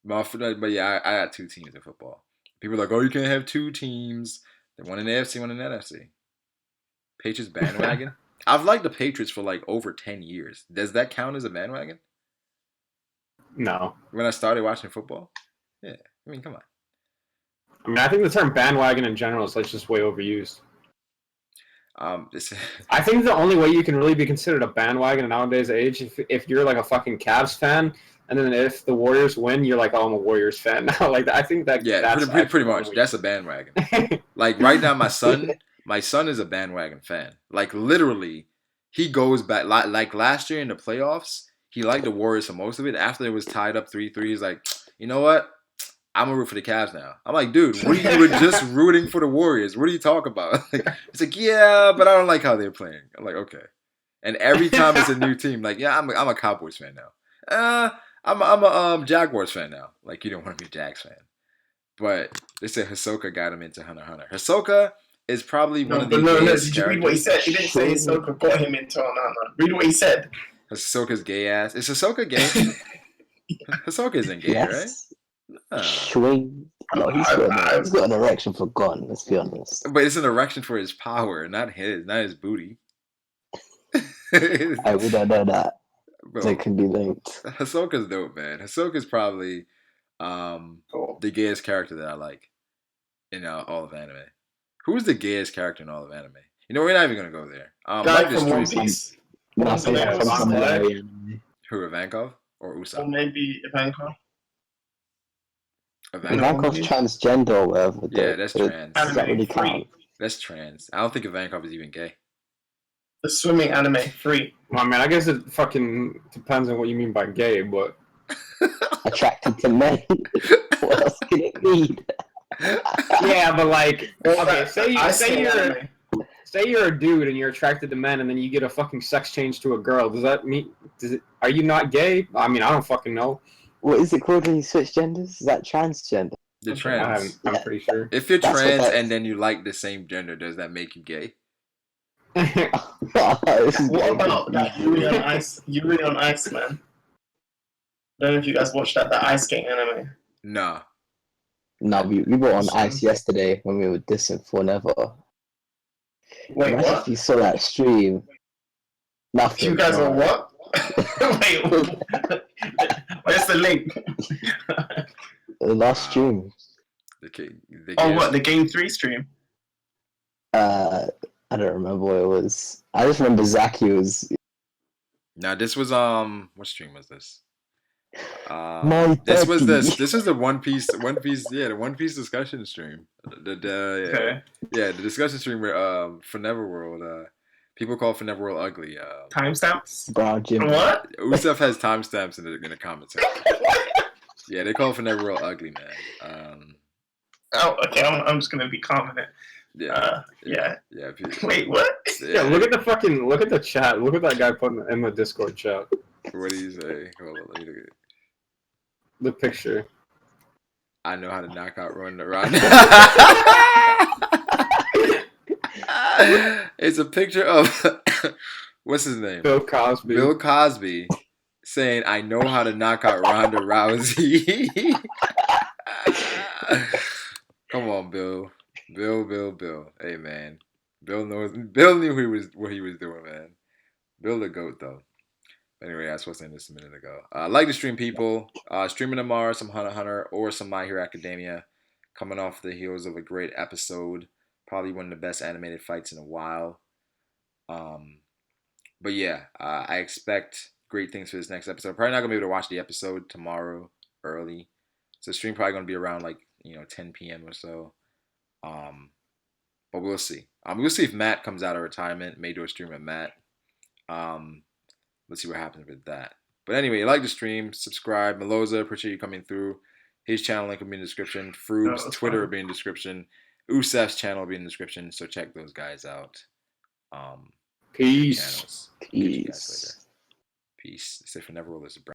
But yeah, I got 2 teams in football. People are like, oh, you can't have 2 teams. One in the AFC, one in the NFC. Patriots bandwagon. I've liked the Patriots for like over 10 years. Does that count as a bandwagon? No. When I started watching football? Yeah. I mean, come on. I mean, I think the term bandwagon in general is like just way overused. This, I think the only way you can really be considered a bandwagon in nowadays age if you're like a fucking Cavs fan, and then if the Warriors win, you're like, oh, I'm a Warriors fan now. Like I think that yeah, that's pretty much. That's a bandwagon. Like right now, my son is a bandwagon fan. Like literally, he goes back. Like last year in the playoffs, he liked the Warriors for most of it. After it was tied up 3-3, he's like, you know what? I'm gonna root for the Cavs now. I'm like, dude, you were just rooting for the Warriors. What are you talking about? It's like, yeah, but I don't like how they're playing. I'm like, okay. And every time it's a new team, like, yeah, I'm a Cowboys fan now. I'm a Jaguars fan now. Like, you don't want to be a Jags fan. But they said Hisoka got him into Hunter x Hunter. Hisoka is probably one of the gayest Did you read what he said? He didn't say Hisoka got him into Hunter. Read what he said. Hisoka's gay ass. Is Hisoka gay? Hisoka isn't gay, Yes. right? No. Swing. No, he's got an erection for Gon. Let's be honest. But it's an erection for his power, not his booty. We don't know that. Bro, They can be linked. Hisoka's dope, man. Hisoka's probably Cool. the gayest character that I like in all of anime. Who's the gayest character in all of anime? You know, we're not even gonna go there. Guy like this from One stream. Piece. No, One Piece. some Black. anime. Who, Ivankov or Or Usopp? maybe Ivanka. Ivankov's transgender or whatever. Yeah, that's trans. Does that really count? That's trans. I don't think Ivankov is even gay. The swimming anime 3. Well, I mean, I guess it fucking depends on what you mean by gay, but Attracted to men. What else can it mean? yeah, but like, okay, I say you're a dude and you're attracted to men, and then you get a fucking sex change to a girl. Does that mean? Are you not gay? I mean, I don't fucking know. What is it called when you switch genders? Is that transgender? You're trans. I'm pretty sure. If you're That's what trans that is. and then you like the same gender, does that make you gay? What about that Yuri on Ice, man? I don't know if you guys watched that ice skating anime. Nah. No, we were on ice yesterday when we were dissing Forever. Wait, Imagine what? if you saw that stream. Nothing. You guys are what? Wait, where's the link? The last stream. The Game 3 stream? I don't remember what it was. I just remember Zaki was. Now this was what stream was this? My this was daddy. this was the One Piece the One Piece discussion stream. The discussion stream where for Neverworld people call for Neverworld ugly. Timestamps? Brown Jim. What? Usef has timestamps in the comments. Yeah, they call for Neverworld ugly, man. Oh, okay. I'm just gonna be calm in it. Yeah. Wait, what? Yeah, look at the chat. Look at that guy putting in the Discord chat. What do you say? Hold on, let me look at it. The picture. I know how to knock out Ronda Rousey. It's a picture of what's his name? Bill Cosby. Bill Cosby saying, "I know how to knock out Ronda Rousey." Come on, Bill. Bill. Hey, man. Bill knew what he was doing, man. Bill the GOAT, though. Anyway, I was supposed to end this a minute ago. Like the stream, people. Streaming tomorrow, some Hunter x Hunter or some My Hero Academia. Coming off the heels of a great episode. Probably one of the best animated fights in a while. But yeah, I expect great things for this next episode. Probably not going to be able to watch the episode tomorrow early. So the stream probably going to be around 10 p.m. or so. But we'll see. We'll see if Matt comes out of retirement. May do a stream with Matt. Let's see what happens with that. But anyway, like the stream, subscribe. Meloza, appreciate you coming through. His channel link will be in the description. Froob's Twitter will be in the description. Usef's channel will be in the description. So check those guys out. Peace. Channels. Catch you guys later. Peace. Stay for Neverworld is a brand.